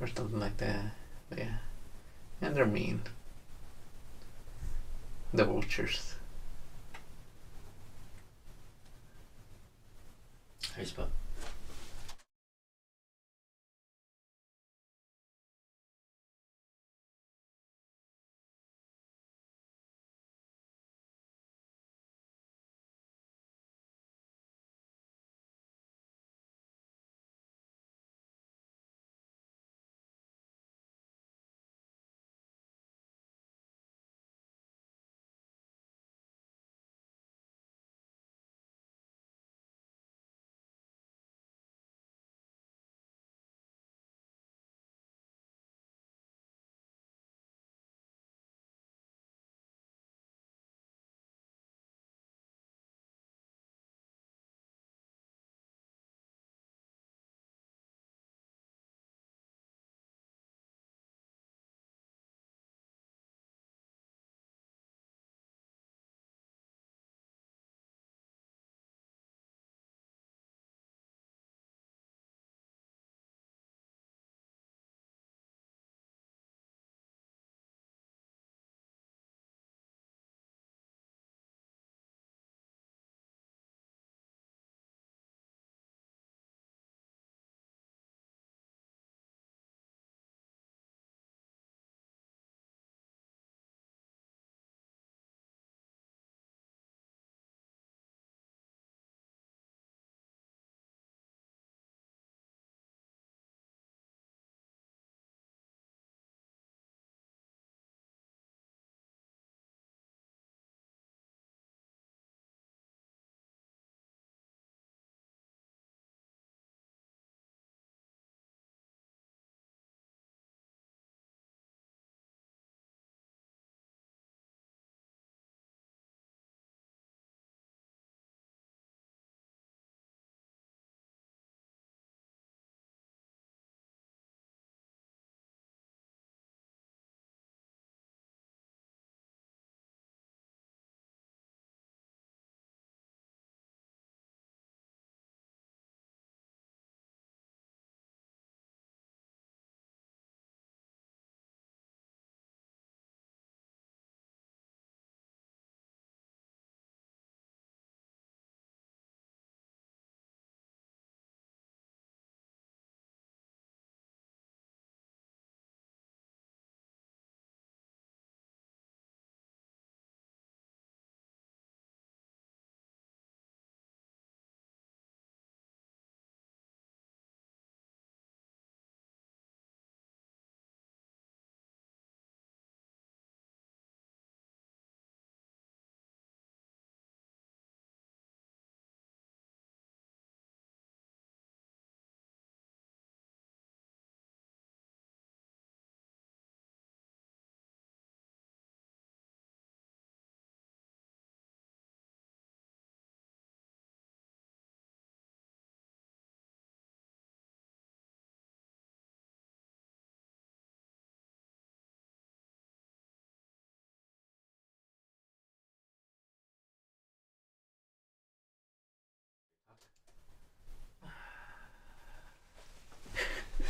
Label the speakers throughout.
Speaker 1: or something like that. But yeah, and they're mean. The vultures.
Speaker 2: How do you spell?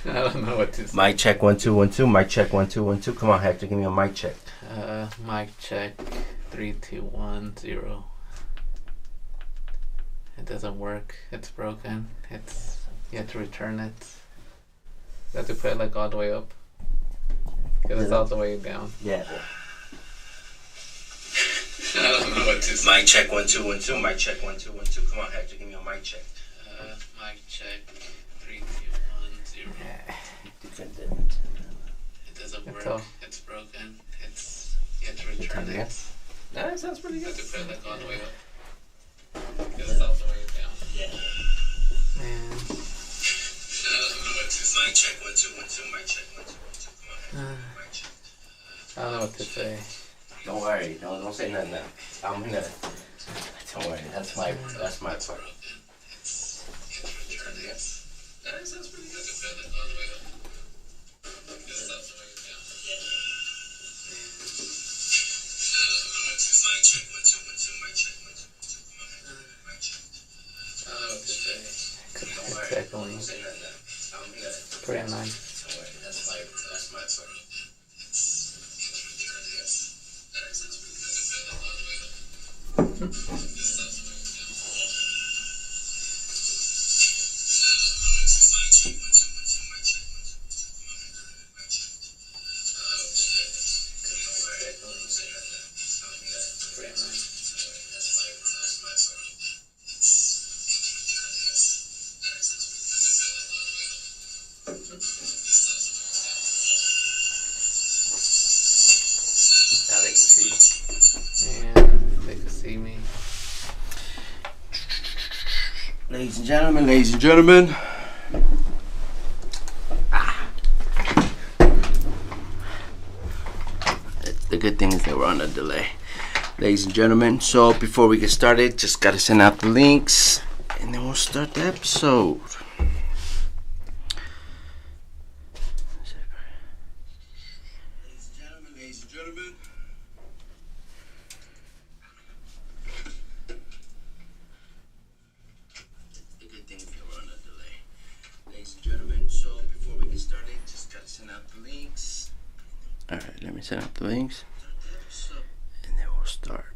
Speaker 1: I don't know what to say.
Speaker 2: Mic check 1 2 1 2. Mic check 1 2 1 2. Come on, Hector, give me a mic check.
Speaker 1: Mic check 3 2 1 0. It doesn't work. It's broken. You have to return it. You have to put it like all the way up. Because it's all the way down.
Speaker 2: Yeah.
Speaker 1: I don't know what to say.
Speaker 2: Mic check 1 2 1 2. Mic check 1 2 1 2. Come on, Hector, give me a mic check.
Speaker 1: Mic check 3 2 1 0. It doesn't work. It's broken. You have to return it.
Speaker 2: That sounds pretty
Speaker 1: You
Speaker 2: good.
Speaker 1: have to put it like all the way up. Because it's all the way down.
Speaker 2: Yeah.
Speaker 1: Man.
Speaker 2: Mic check 1 2 1 2. Mic check 1 2 1 2. Come on, Hector, mic check.
Speaker 1: I don't know what to say.
Speaker 2: Don't worry. Don't say nothing now. I'm gonna. Don't worry. That's my part.
Speaker 1: You have to return it. That sounds pretty good. You have to put it like all the way up. Because it's all the way down.
Speaker 2: Mic check 1 2 1 2. Mic check 1 2 1 2. Come on, Hector, mic check.
Speaker 1: I don't know what to say.
Speaker 2: Don't
Speaker 1: It's
Speaker 2: worry.
Speaker 1: echoing.
Speaker 2: Don't say nothing now. I'm gonna.
Speaker 1: Pretty nice.
Speaker 2: Don't worry. That's my Now they can see.
Speaker 1: Man, they can see me.
Speaker 2: Ladies and gentlemen. The good thing is that we're on a delay. Ladies and gentlemen, so before we get started, just gotta send out the links and then we'll start the episode. Ladies and gentlemen. The good thing is that we're on a delay. Ladies and gentlemen, so before we get started, just gotta send out the links. Alright, let me send out the links. And then we'll start.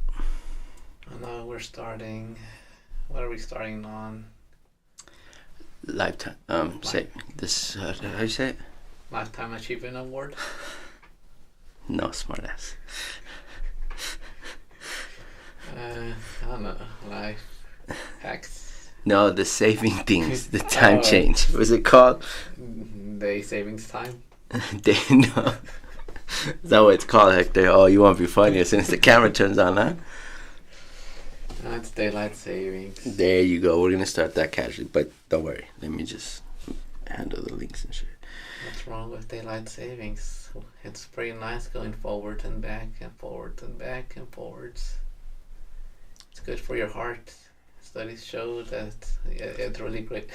Speaker 1: I know we're starting. What are we starting on?
Speaker 2: Lifetime. Say this. How do you say it?
Speaker 1: Lifetime Achievement Award.
Speaker 2: No, smartass.
Speaker 1: I don't know. Life hacks.
Speaker 2: No, the saving things. The time change. What's it called?
Speaker 1: Day savings time.
Speaker 2: No. Is that what it's called, Hector? Oh, you want to be funny as soon as the camera turns on, huh?
Speaker 1: It's daylight savings.
Speaker 2: There you go. We're gonna start that casually, but don't worry. Let me just handle the links and shit.
Speaker 1: What's wrong with daylight savings? It's pretty nice going forward and back and forward and back and forwards. It's good for your heart. Studies show that it's really great.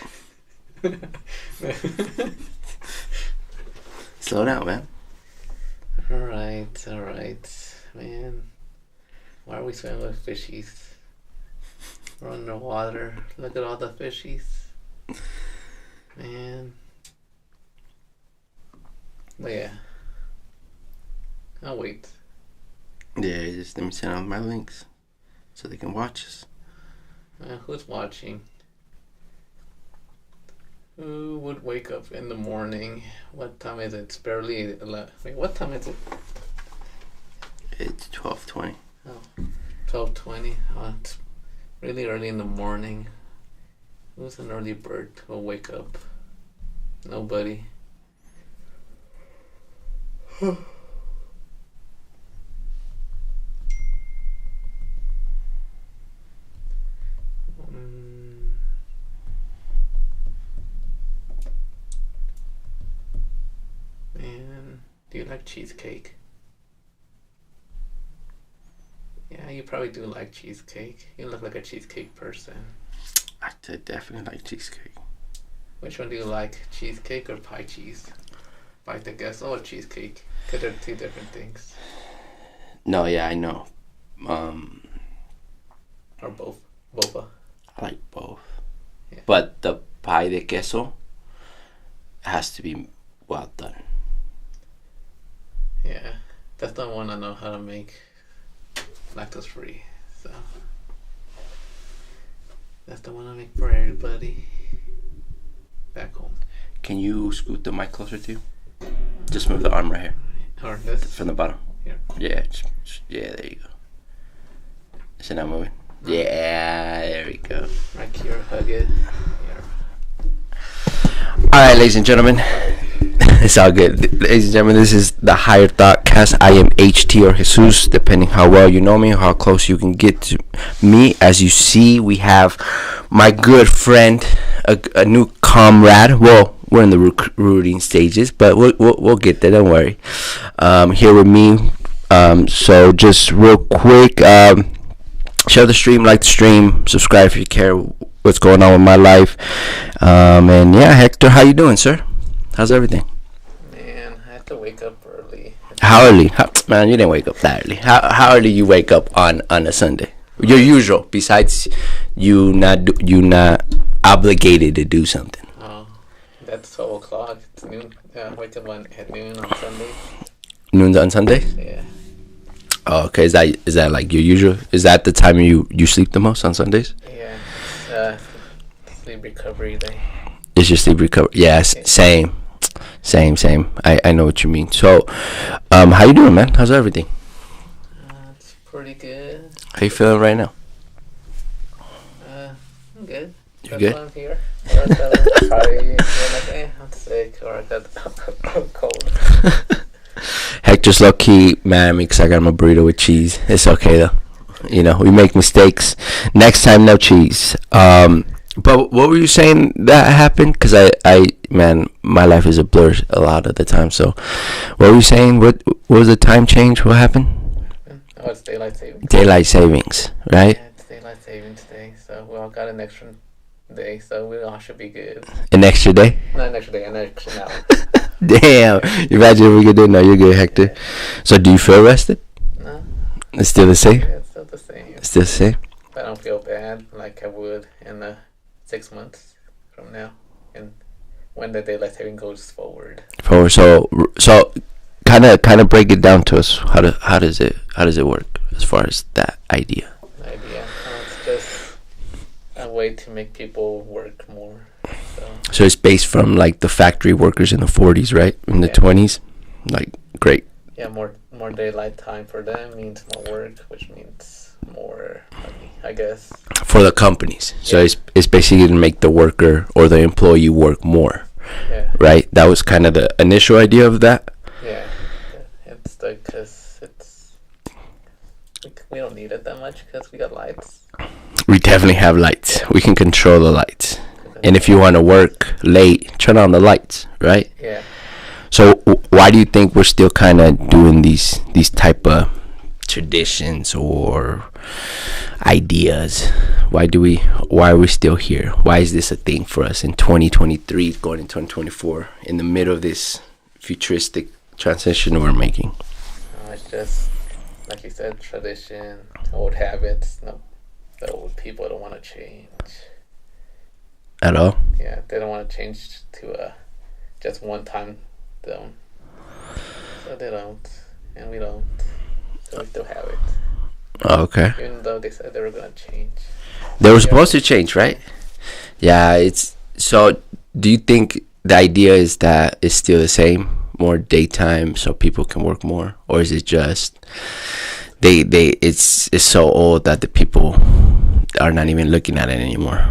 Speaker 2: Slow down, man.
Speaker 1: Alright, man. Why are we swimming with fishies? We're underwater. Look at all the fishies. Man. But yeah. I'll wait.
Speaker 2: Yeah, just let me send out my links so they can watch us.
Speaker 1: Who's watching? Who would wake up in the morning? What time is it? It's barely 11. Wait, what time is it?
Speaker 2: It's 12:20.
Speaker 1: Oh, 12:20. Oh, it's really early in the morning. Who's an early bird who will wake up? Nobody. Man, do you like cheesecake? Yeah, you probably do like cheesecake. You look like a cheesecake person.
Speaker 2: I definitely like cheesecake.
Speaker 1: Which one do you like? Cheesecake or pie cheese? Pie to guess. Oh, cheesecake. Because they're two different things.
Speaker 2: No, yeah, I know.
Speaker 1: Or both. Boba.
Speaker 2: I like both.
Speaker 1: Yeah.
Speaker 2: But the pie de queso has to be well done.
Speaker 1: Yeah. That's the one I know how to make lactose free. So that's the one I make for everybody back home.
Speaker 2: Can you scoot the mic closer to you? Just move the arm right here.
Speaker 1: Or this?
Speaker 2: From the bottom.
Speaker 1: Here.
Speaker 2: Yeah, yeah, there you go. Is it not moving? Yeah, there we go.
Speaker 1: Right here, hug it. Here.
Speaker 2: Alright, ladies and gentlemen. It's all good. Ladies and gentlemen, this is the Higher Thought Cast. I am HT or Jesus, depending how well you know me, how close you can get to me. As you see, we have my good friend, a new comrade. Well, we're in the recruiting stages, but we'll get there. Don't worry. Here with me. So just real quick, share the stream, like the stream, subscribe if you care what's going on with my life. And yeah, Hector, how you doing, sir? How's everything?
Speaker 1: Man, I have to wake up early.
Speaker 2: How early? Man, you didn't wake up that early. How early you wake up on a Sunday? Your usual, besides you not obligated to do something.
Speaker 1: Oh, that's 12 o'clock. It's noon. wake up at noon on Sundays.
Speaker 2: Noon on Sundays?
Speaker 1: Yeah.
Speaker 2: Oh, okay. Is that like your usual? Is that the time you sleep the most on Sundays?
Speaker 1: Yeah. It's sleep recovery day.
Speaker 2: It's your sleep recovery. Yes,
Speaker 1: Yeah.
Speaker 2: same. I know what you mean. So, how you doing, man? How's everything?
Speaker 1: It's pretty good.
Speaker 2: How you feeling right now?
Speaker 1: I'm good.
Speaker 2: You
Speaker 1: That's
Speaker 2: good?
Speaker 1: why I'm here. Probably like, I'm sick or I got a cold.
Speaker 2: Hector's low key mad at me because I got him a burrito with cheese. It's okay though. You know, we make mistakes. Next time, no cheese. But what were you saying that happened? Because man, my life is a blur a lot of the time. So, what were you saying? What was the time change? What happened?
Speaker 1: Oh, it's daylight savings.
Speaker 2: Daylight savings, right?
Speaker 1: Yeah, it's daylight savings day, so we all got an extra day, so we all should be good.
Speaker 2: An extra day?
Speaker 1: Not an extra day, an extra hour.
Speaker 2: Damn. Imagine if we could do it. No, you're good, Hector.
Speaker 1: Yeah.
Speaker 2: So, do you feel rested?
Speaker 1: No,
Speaker 2: It's still the same?
Speaker 1: yeah, it's still the same.
Speaker 2: It's still the same?
Speaker 1: I don't feel bad like I would in 6 months from now, and when the daylight saving goes forward.
Speaker 2: So kind of break it down to us. How does it work as far as that idea?
Speaker 1: Idea. It's just a way to make people work more.
Speaker 2: So it's based from like the factory workers in the 40s, right? In the
Speaker 1: Yeah.
Speaker 2: 20s. Like great.
Speaker 1: Yeah, more daylight time for them means more work, which means more money, I guess.
Speaker 2: For the companies. So
Speaker 1: Yeah.
Speaker 2: it's basically to make the worker or the employee work more,
Speaker 1: Yeah.
Speaker 2: right? That was kind of the initial idea of that.
Speaker 1: Yeah, it's like because we don't need it that much because we got lights.
Speaker 2: We definitely have lights. We can control the lights. And if you want to work late, turn on the lights, right?
Speaker 1: Yeah,
Speaker 2: So why do you think we're still kind of doing these type of traditions or ideas? Why are we still here? Why is this a thing for us in 2023 going in 2024 in the middle of this futuristic transition we're making?
Speaker 1: it's just like you said, tradition, old habits. No, the old people don't want to change.
Speaker 2: At all?
Speaker 1: Yeah, they don't want to change to just one time zone. So they don't, and we don't. So we still have it,
Speaker 2: Oh, okay.
Speaker 1: even though they said they were gonna change.
Speaker 2: They were supposed to change, right? Yeah, it's so do you think the idea is that it's still the same, more daytime so people can work more, or is it just it's so old that the people are not even looking at it anymore?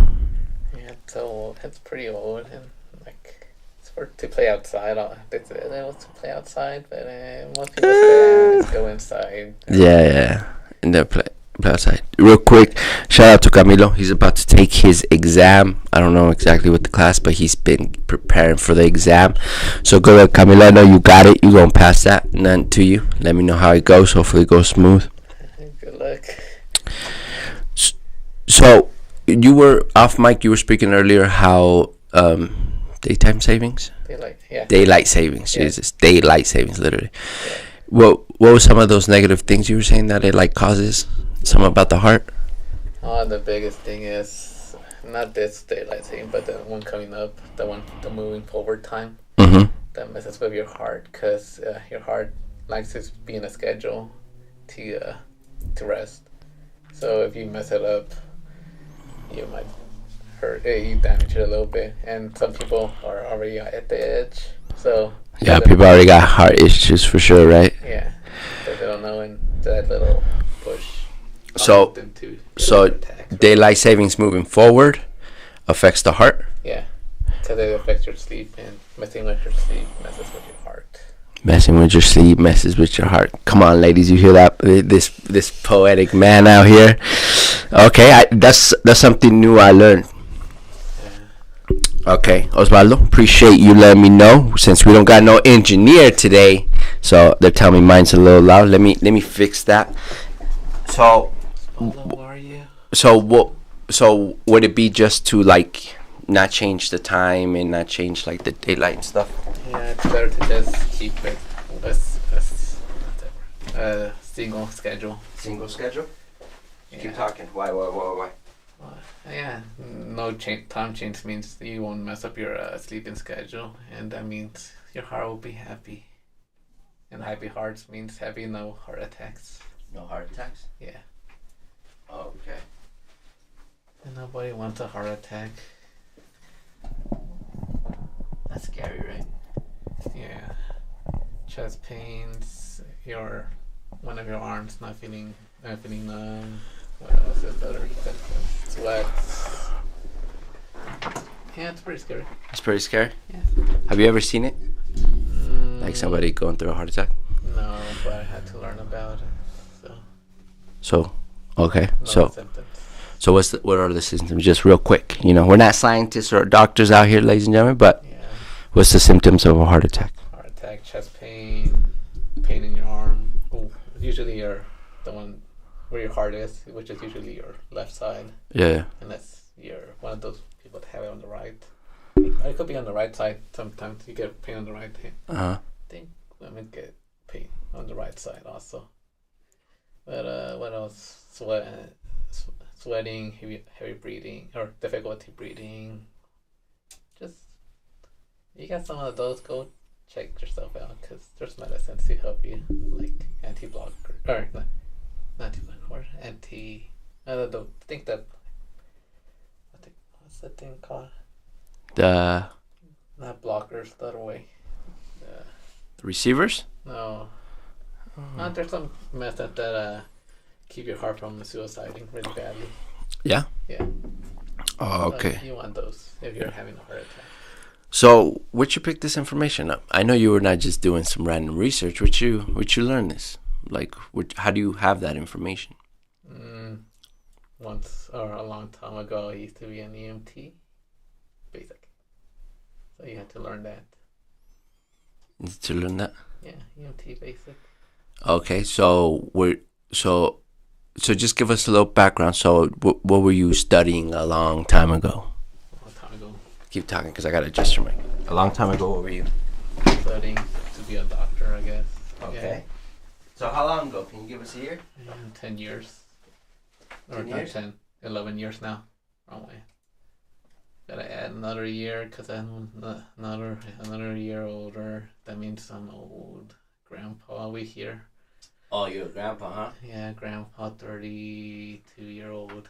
Speaker 1: Yeah, it's old. It's pretty old, and like it's for to play outside. They said it was to play outside, but most people say just go inside.
Speaker 2: Yeah. And then play outside. Real quick, shout out to Camilo. He's about to take his exam. I don't know exactly what the class, but he's been preparing for the exam. So go ahead, Camilo. I know you got it. You're going to pass that. None to you. Let me know how it goes. Hopefully it goes smooth.
Speaker 1: Good luck.
Speaker 2: So you were off mic. You were speaking earlier how daytime savings? Daylight savings.
Speaker 1: Yeah.
Speaker 2: Jesus. Daylight savings, literally.
Speaker 1: Yeah.
Speaker 2: What were some of those negative things you were saying that it like causes? Some about the heart?
Speaker 1: Oh, the biggest thing is not this daylight saving, but the one coming up, the moving forward time.
Speaker 2: Mm-hmm.
Speaker 1: That messes with your heart because your heart likes to be in a schedule to rest. So if you mess it up, you might you damage it a little bit, and some people are already at the edge. So
Speaker 2: Yeah, people already got heart issues for sure, right?
Speaker 1: yeah, so they don't know, and that little push.
Speaker 2: So
Speaker 1: them to attack.
Speaker 2: daylight savings moving forward affects the heart.
Speaker 1: Yeah, because it affects your sleep, and messing with your sleep messes with your heart.
Speaker 2: Messing with your sleep messes with your heart. Come on, ladies, you hear that? This poetic man out here. Okay, that's something new I learned. Okay, Osvaldo, appreciate you letting me know. Since we don't got no engineer today, so they're telling me mine's a little loud. Let me fix that. So,
Speaker 1: How are you?
Speaker 2: so would it be just to like not change the time and not change like the daylight and stuff?
Speaker 1: Yeah, it's better to just keep it a single schedule.
Speaker 2: Single schedule.
Speaker 1: Yeah.
Speaker 2: talking. Why?
Speaker 1: Yeah, no time change means you won't mess up your sleeping schedule, and that means your heart will be happy. And happy hearts means having no heart attacks.
Speaker 2: No heart attacks?
Speaker 1: Yeah.
Speaker 2: Okay.
Speaker 1: And nobody wants a heart attack.
Speaker 2: That's scary, right?
Speaker 1: Yeah. Chest pains, one of your arms not feeling numb. What else is the other symptoms? Sweats. Yeah, it's pretty scary.
Speaker 2: It's pretty scary?
Speaker 1: Yeah.
Speaker 2: Have you ever seen it? Like somebody going through a heart attack?
Speaker 1: No, but I had to learn about it.
Speaker 2: So, okay.
Speaker 1: No symptoms.
Speaker 2: So what are the symptoms? Just real quick. We're not scientists or doctors out here, ladies and gentlemen, but
Speaker 1: Yeah.
Speaker 2: what's the symptoms of a heart attack?
Speaker 1: Heart attack, chest pain in your arm. Usually you're the one where your heart is, which is usually your left side.
Speaker 2: Yeah.
Speaker 1: Unless you're one of those people that have it on the right. It could be on the right side. Sometimes you get pain on the right hand.
Speaker 2: Uh-huh.
Speaker 1: I think women get pain on the right side also. But what else? Sweating, heavy breathing, or difficulty breathing. Just, you got some of those, go check yourself out, because there's medicines to help you, like anti-blocker, or not anti-blocker, I think that, what's that thing called?
Speaker 2: The
Speaker 1: Not blockers, the other way.
Speaker 2: receivers?
Speaker 1: No. There's some method that keep your heart from suiciding really badly.
Speaker 2: Yeah?
Speaker 1: Yeah.
Speaker 2: Oh, okay.
Speaker 1: You want those if you're having a heart attack.
Speaker 2: So, where'd you pick this information up? I know you were not just doing some random research. Where'd you learn this? Like, how do you have that information?
Speaker 1: Once, or a long time ago, I used to be an EMT, basic. So you had to learn that.
Speaker 2: To learn that?
Speaker 1: Yeah, EMT basic.
Speaker 2: Okay, so just give us a little background. So, what were you studying a long time ago?
Speaker 1: A long time ago.
Speaker 2: Keep talking, because I got to adjust your mic. A long time ago, what were you?
Speaker 1: Studying to be a doctor, I guess.
Speaker 2: Okay. Yeah. So how long ago? Can you give us a year?
Speaker 1: 10 years.
Speaker 2: 10
Speaker 1: Or
Speaker 2: years?
Speaker 1: not 10, 11 years now. Wrong way. Gotta add another year, because I'm another year older. That means I'm old. Grandpa, we here.
Speaker 2: Oh, you're a grandpa, huh?
Speaker 1: Yeah, grandpa, 32-year-old.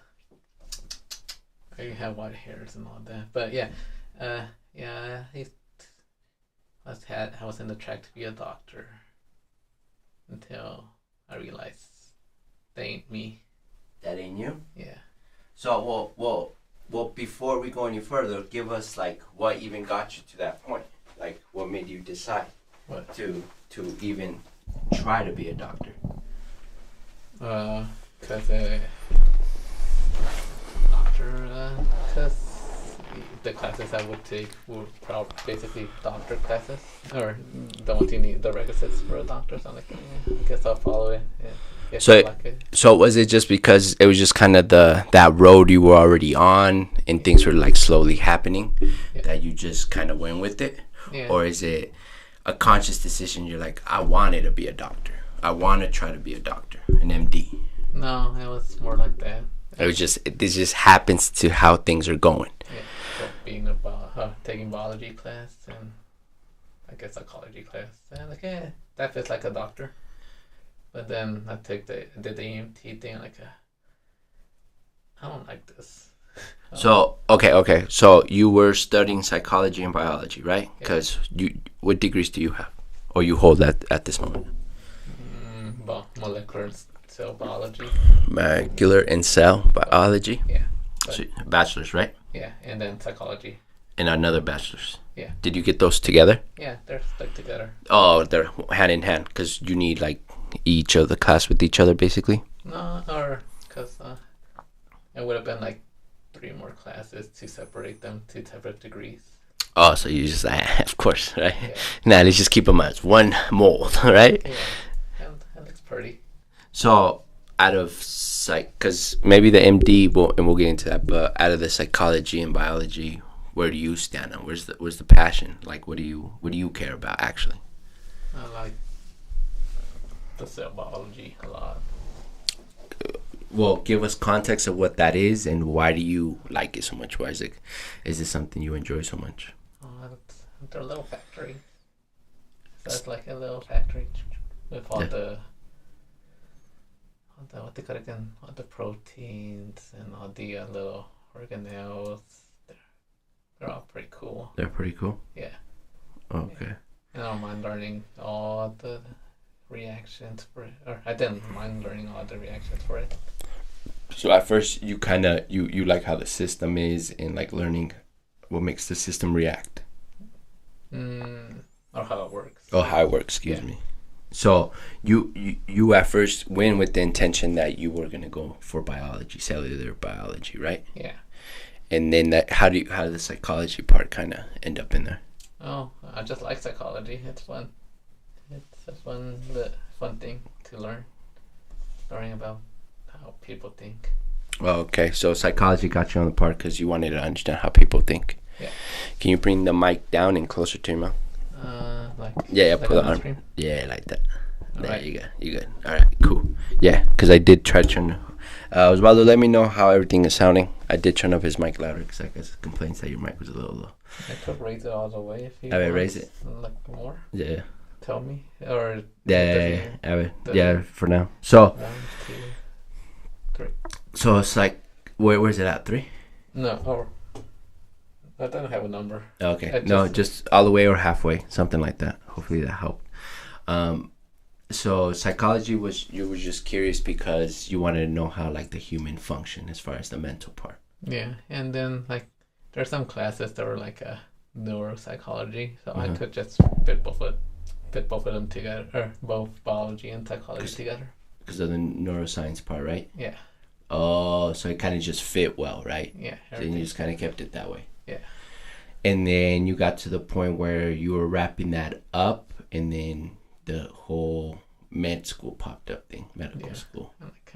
Speaker 1: I have white hairs and all that. But yeah, I was in the track to be a doctor until I realized they ain't me.
Speaker 2: That ain't you?
Speaker 1: Yeah.
Speaker 2: So, well, before we go any further, give us, like, what even got you to that point? Like, what made you decide to even try to be a doctor?
Speaker 1: Because the classes I would take were basically doctor classes, or the ones you need the requisites for a doctor. So I'm like, I guess I'll follow it. Yeah.
Speaker 2: So was it just because it was just kind of that road you were already on and things were like slowly happening that you just kind of went with it?
Speaker 1: Yeah.
Speaker 2: Or is it a conscious decision? You're like, I wanted to be a doctor. I want to try to be a doctor, an MD.
Speaker 1: No, it was more like that.
Speaker 2: This just happens to how things are going.
Speaker 1: Yeah, so being taking biology class and I guess psychology class, and like, yeah, that feels like a doctor. But then I did the EMT thing, like, I don't like this.
Speaker 2: So okay. So you were studying psychology and biology, right? Because what degrees do you have, or you hold at this moment?
Speaker 1: Molecular cell biology.
Speaker 2: Molecular and cell biology.
Speaker 1: Yeah.
Speaker 2: So, bachelor's, right?
Speaker 1: Yeah, and then psychology.
Speaker 2: And another bachelor's.
Speaker 1: Yeah.
Speaker 2: Did you get those together?
Speaker 1: Yeah, they're stuck together.
Speaker 2: Oh, they're hand in hand because you need like each of the class with each other, basically.
Speaker 1: No, or because it would have been like 3 more classes to separate them to separate degrees.
Speaker 2: Oh, so you just of course, right?
Speaker 1: Yeah.
Speaker 2: Now let's just keep them as one mold, right?
Speaker 1: Yeah. That looks pretty.
Speaker 2: So, out of because maybe the MD, and we'll get into that, but out of the psychology and biology, where do you stand on? Where's the passion? Like, what do you care about actually?
Speaker 1: I like the cell biology a lot.
Speaker 2: Well, give us context of what that is and why do you like it so much? Why is this something you enjoy so much?
Speaker 1: They're little factories. So it's like a little factory with all what they call it again, all the proteins and all the little organelles. They're all pretty cool.
Speaker 2: They're pretty cool.
Speaker 1: Yeah.
Speaker 2: Okay.
Speaker 1: And I don't mind learning all the reactions for it, or I didn't mind learning all the reactions for it.
Speaker 2: So at first you kind of you like how the system is and like learning what makes the system react.
Speaker 1: Or how it works.
Speaker 2: Oh, how it works. Excuse me. So you at first went with the intention that you were gonna go for biology, cellular biology, right?
Speaker 1: Yeah.
Speaker 2: And then how did the psychology part kind of end up in there?
Speaker 1: Oh, I just like psychology. It's fun. It's a fun thing to learning about how people think.
Speaker 2: Oh, okay. So psychology got you on the part because you wanted to understand how people think.
Speaker 1: Yeah.
Speaker 2: Can you bring the mic down and closer to your mouth?
Speaker 1: Yeah,
Speaker 2: put it on.
Speaker 1: Screen?
Speaker 2: Yeah, like that. There,
Speaker 1: right.
Speaker 2: you go. You good. All right, cool. Yeah, because I did try to turn. I was about to let me know how everything is sounding. I did turn up his mic louder because I guess complaints that your mic was a little low.
Speaker 1: I could raise it all the way if you
Speaker 2: I would
Speaker 1: want.
Speaker 2: raise it.
Speaker 1: Like more.
Speaker 2: Yeah.
Speaker 1: Tell me or.
Speaker 2: Yeah. For now. So.
Speaker 1: 1, 2, 3.
Speaker 2: So it's like, where's it at? 3?
Speaker 1: No, or I don't have a number.
Speaker 2: Okay. No, just all the way or halfway, something like that. Hopefully that helped. So psychology you were just curious because you wanted to know how like the human function as far as the mental part.
Speaker 1: Yeah, and then like there's some classes that were like neuropsychology, so I could just fit both of them together, or both biology and psychology together.
Speaker 2: Because of the neuroscience part, right?
Speaker 1: Yeah.
Speaker 2: Oh, so it kind of just fit well, right?
Speaker 1: Yeah.
Speaker 2: So you just kind of kept it that way.
Speaker 1: Yeah.
Speaker 2: And then you got to the point where you were wrapping that up, and then the whole med school popped up thing, medical school.
Speaker 1: Like,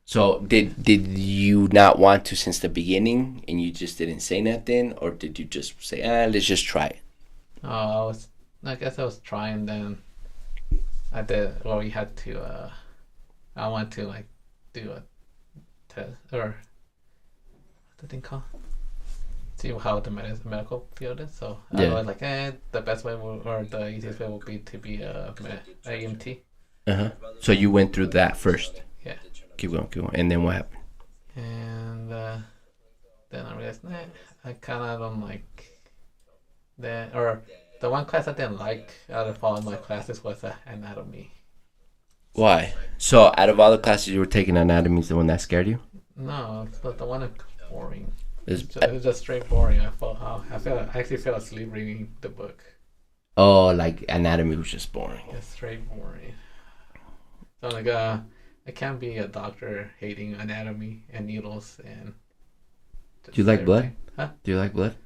Speaker 2: So did you not want to since the beginning, and you just didn't say nothing, or did you just say, let's just try it?
Speaker 1: I guess I was trying. Then I did. Well, we had to. I want to like do a test or what's the thing called? See how the medical field is. So I was like, the best way or the easiest way would be to be a AMT.
Speaker 2: So you went through that first.
Speaker 1: Yeah.
Speaker 2: Keep going. And then what happened?
Speaker 1: And then I realized, I kind of don't like that. Or the one class I didn't like out of all my classes was anatomy.
Speaker 2: Why? So out of all the classes you were taking, anatomy is the one that scared you?
Speaker 1: No, but the one is boring.
Speaker 2: It's
Speaker 1: just straight boring. I actually fell asleep reading the book.
Speaker 2: Oh, like anatomy was just boring.
Speaker 1: It's straight boring. So like I can't be a doctor hating anatomy and needles and.
Speaker 2: Do you like blood?
Speaker 1: Huh?
Speaker 2: Do you like blood?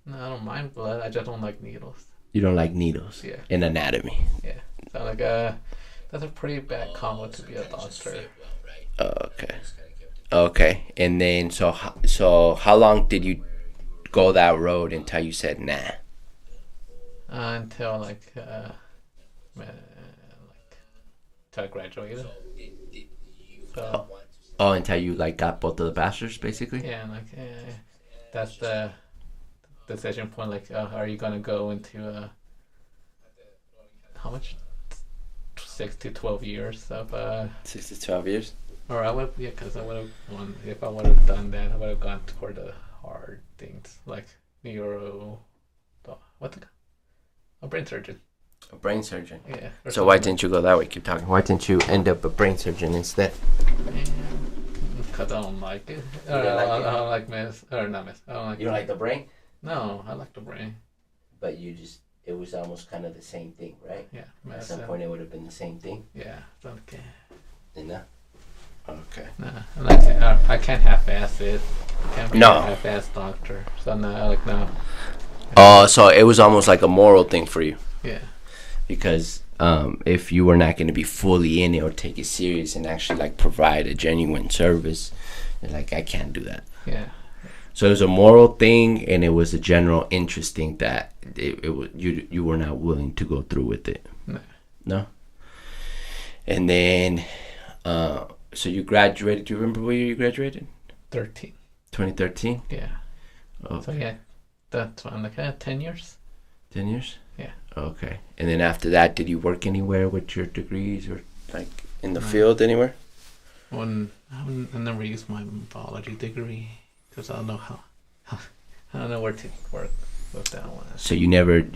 Speaker 1: No, I don't mind blood. I just don't like needles.
Speaker 2: You don't like needles?
Speaker 1: Yeah.
Speaker 2: In anatomy?
Speaker 1: Yeah. So like that's a pretty bad combo to be a doctor.
Speaker 2: Okay. And then so how long did you go that road until you said nah?
Speaker 1: Until till I graduated. So.
Speaker 2: Oh, until you like got both of the bachelors, basically.
Speaker 1: Yeah, and that's the decision point. Like, are you gonna go into how much? 6 to 12 years of
Speaker 2: 6 to 12 years.
Speaker 1: Or I would, because I would have won. If I would have done that, I would have gone for the hard things like neuro. A brain surgeon.
Speaker 2: A brain surgeon.
Speaker 1: Yeah.
Speaker 2: So why didn't you go that way? Keep talking. Why didn't you end up a brain surgeon instead?
Speaker 1: Because I don't like it.
Speaker 2: I
Speaker 1: don't like miss or not miss. I don't like.
Speaker 2: You don't like the brain?
Speaker 1: No, I like the brain.
Speaker 2: But it was almost kind of the same thing, right?
Speaker 1: Yeah.
Speaker 2: At some point, it would have been the same thing.
Speaker 1: Yeah. Okay.
Speaker 2: No. Okay.
Speaker 1: Nah, I can't half-ass it. Can't be
Speaker 2: No.
Speaker 1: a half-ass doctor. So no.
Speaker 2: Oh, so it was almost like a moral thing for you.
Speaker 1: Yeah.
Speaker 2: Because if you were not going to be fully in it or take it serious and actually like provide a genuine service, you're like, I can't do that.
Speaker 1: Yeah.
Speaker 2: So it was a moral thing, and it was a general interest thing that it was you were not willing to go through with it. No. And then, so you graduated. Do you remember what year you graduated?
Speaker 1: 13.
Speaker 2: 2013.
Speaker 1: Yeah.
Speaker 2: Okay.
Speaker 1: So yeah, that's fine. Like 10 years.
Speaker 2: 10 years.
Speaker 1: Yeah.
Speaker 2: Okay. And then after that, did you work anywhere with your degrees or like in the
Speaker 1: No.
Speaker 2: field anywhere?
Speaker 1: I never used my biology degree because I don't know how. I don't know where to work with that one.
Speaker 2: So you never.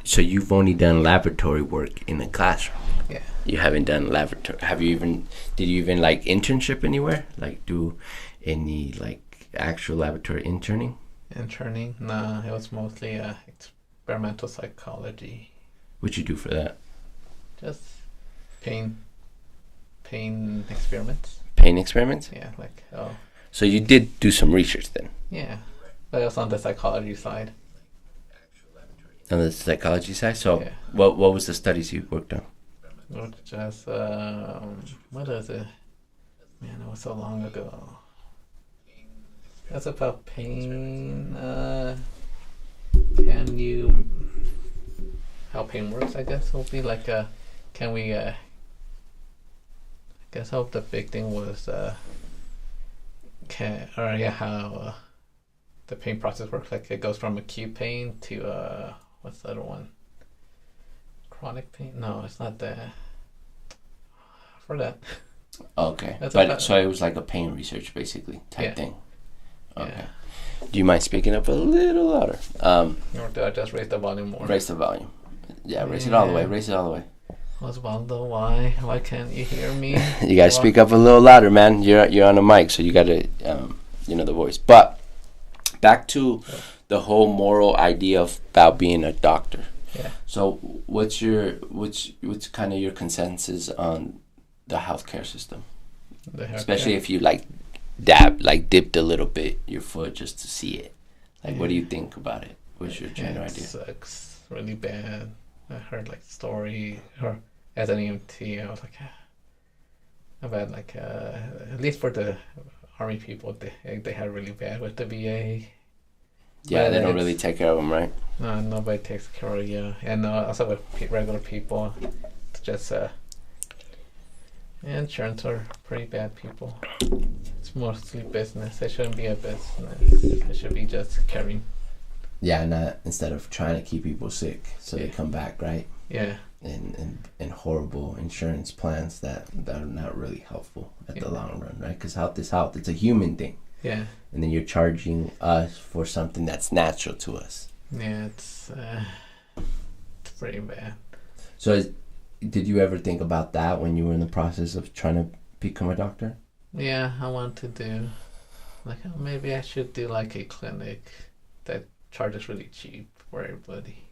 Speaker 2: So you've only done laboratory work in the classroom.
Speaker 1: Yeah.
Speaker 2: You haven't done laboratory. Have you even? Did you even like internship anywhere? Like do any like actual laboratory interning?
Speaker 1: Interning? Nah, it was mostly experimental psychology.
Speaker 2: What'd you do for that?
Speaker 1: Just pain experiments.
Speaker 2: Pain experiments.
Speaker 1: Yeah, like oh.
Speaker 2: So you did do some research then.
Speaker 1: Yeah, but it was on the psychology side.
Speaker 2: On the psychology side. So
Speaker 1: Yeah.
Speaker 2: what was the studies you worked on?
Speaker 1: Just what is it? Man, it was so long ago. That's about pain. Can you how pain works? I guess will be like can we? I guess how the big thing was how the pain process works. Like it goes from acute pain to what's the other one? Chronic pain? No, it's not that. For that.
Speaker 2: Okay,
Speaker 1: That's
Speaker 2: but
Speaker 1: about-
Speaker 2: so it was like a pain research basically type
Speaker 1: Yeah.
Speaker 2: thing. Okay.
Speaker 1: Yeah.
Speaker 2: Do you mind speaking up a little louder?
Speaker 1: Or do I just raise the volume more?
Speaker 2: Raise the volume. Yeah, raise it all the way.
Speaker 1: Yeah.
Speaker 2: Raise it all the way.
Speaker 1: Osvaldo, why? Why can't you hear me?
Speaker 2: You gotta speak up a little louder, man. You're on a mic, so you gotta the voice. But back to the whole moral idea about being a doctor.
Speaker 1: Yeah.
Speaker 2: So what's kind of your consensus on the healthcare system? Especially if you dipped a little bit your foot just to see it. Like, what do you think about it? What's your general idea?
Speaker 1: It sucks really bad. I heard like story or as an EMT, I was like, I've had like at least for the army people, they had really bad with the VA.
Speaker 2: Yeah,
Speaker 1: But
Speaker 2: they don't
Speaker 1: it's-
Speaker 2: really take care of them, right?
Speaker 1: No, nobody takes care of you, and also with regular people, it's just insurance are pretty bad people. It's mostly business. It shouldn't be a business. It should be just caring.
Speaker 2: Yeah, not instead of trying to keep people sick so they
Speaker 1: Yeah.
Speaker 2: come back, right?
Speaker 1: Yeah.
Speaker 2: And horrible insurance plans that are not really helpful at the long run, right? Because health is health. It's a human thing.
Speaker 1: Yeah.
Speaker 2: And then you're charging us for something that's natural to us.
Speaker 1: Yeah, it's pretty bad.
Speaker 2: So did you ever think about that when you were in the process of trying to become a doctor?
Speaker 1: Yeah, I want to do like maybe I should do like a clinic that charges really cheap for everybody.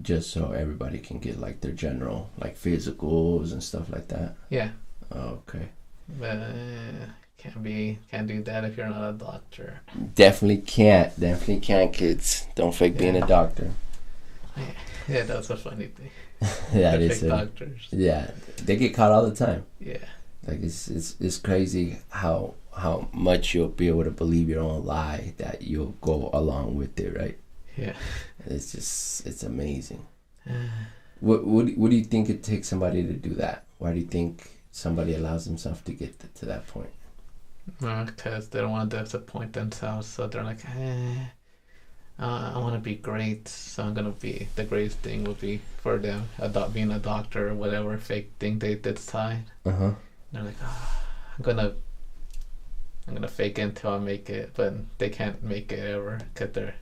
Speaker 2: Just so everybody can get like their general like physicals and stuff like that.
Speaker 1: Yeah,
Speaker 2: Okay.
Speaker 1: but can't do that if you're not a doctor.
Speaker 2: Definitely can't, kids. Don't fake being a doctor.
Speaker 1: Yeah, that's a funny thing.
Speaker 2: That
Speaker 1: The
Speaker 2: is
Speaker 1: fake doctors.
Speaker 2: yeah. They get caught all the time.
Speaker 1: Yeah.
Speaker 2: Like it's crazy how much you'll be able to believe your own lie that you'll go along with it, right?
Speaker 1: Yeah.
Speaker 2: It's amazing. What do you think it takes somebody to do that? Why do you think somebody allows themselves to get to that point?
Speaker 1: Because they don't want to disappoint themselves, so they're like, I want to be great, so I'm gonna be the greatest thing would be for them being a doctor or whatever fake thing they decide.
Speaker 2: Uh-huh.
Speaker 1: They're like, I'm gonna fake it until I make it, but they can't make it ever because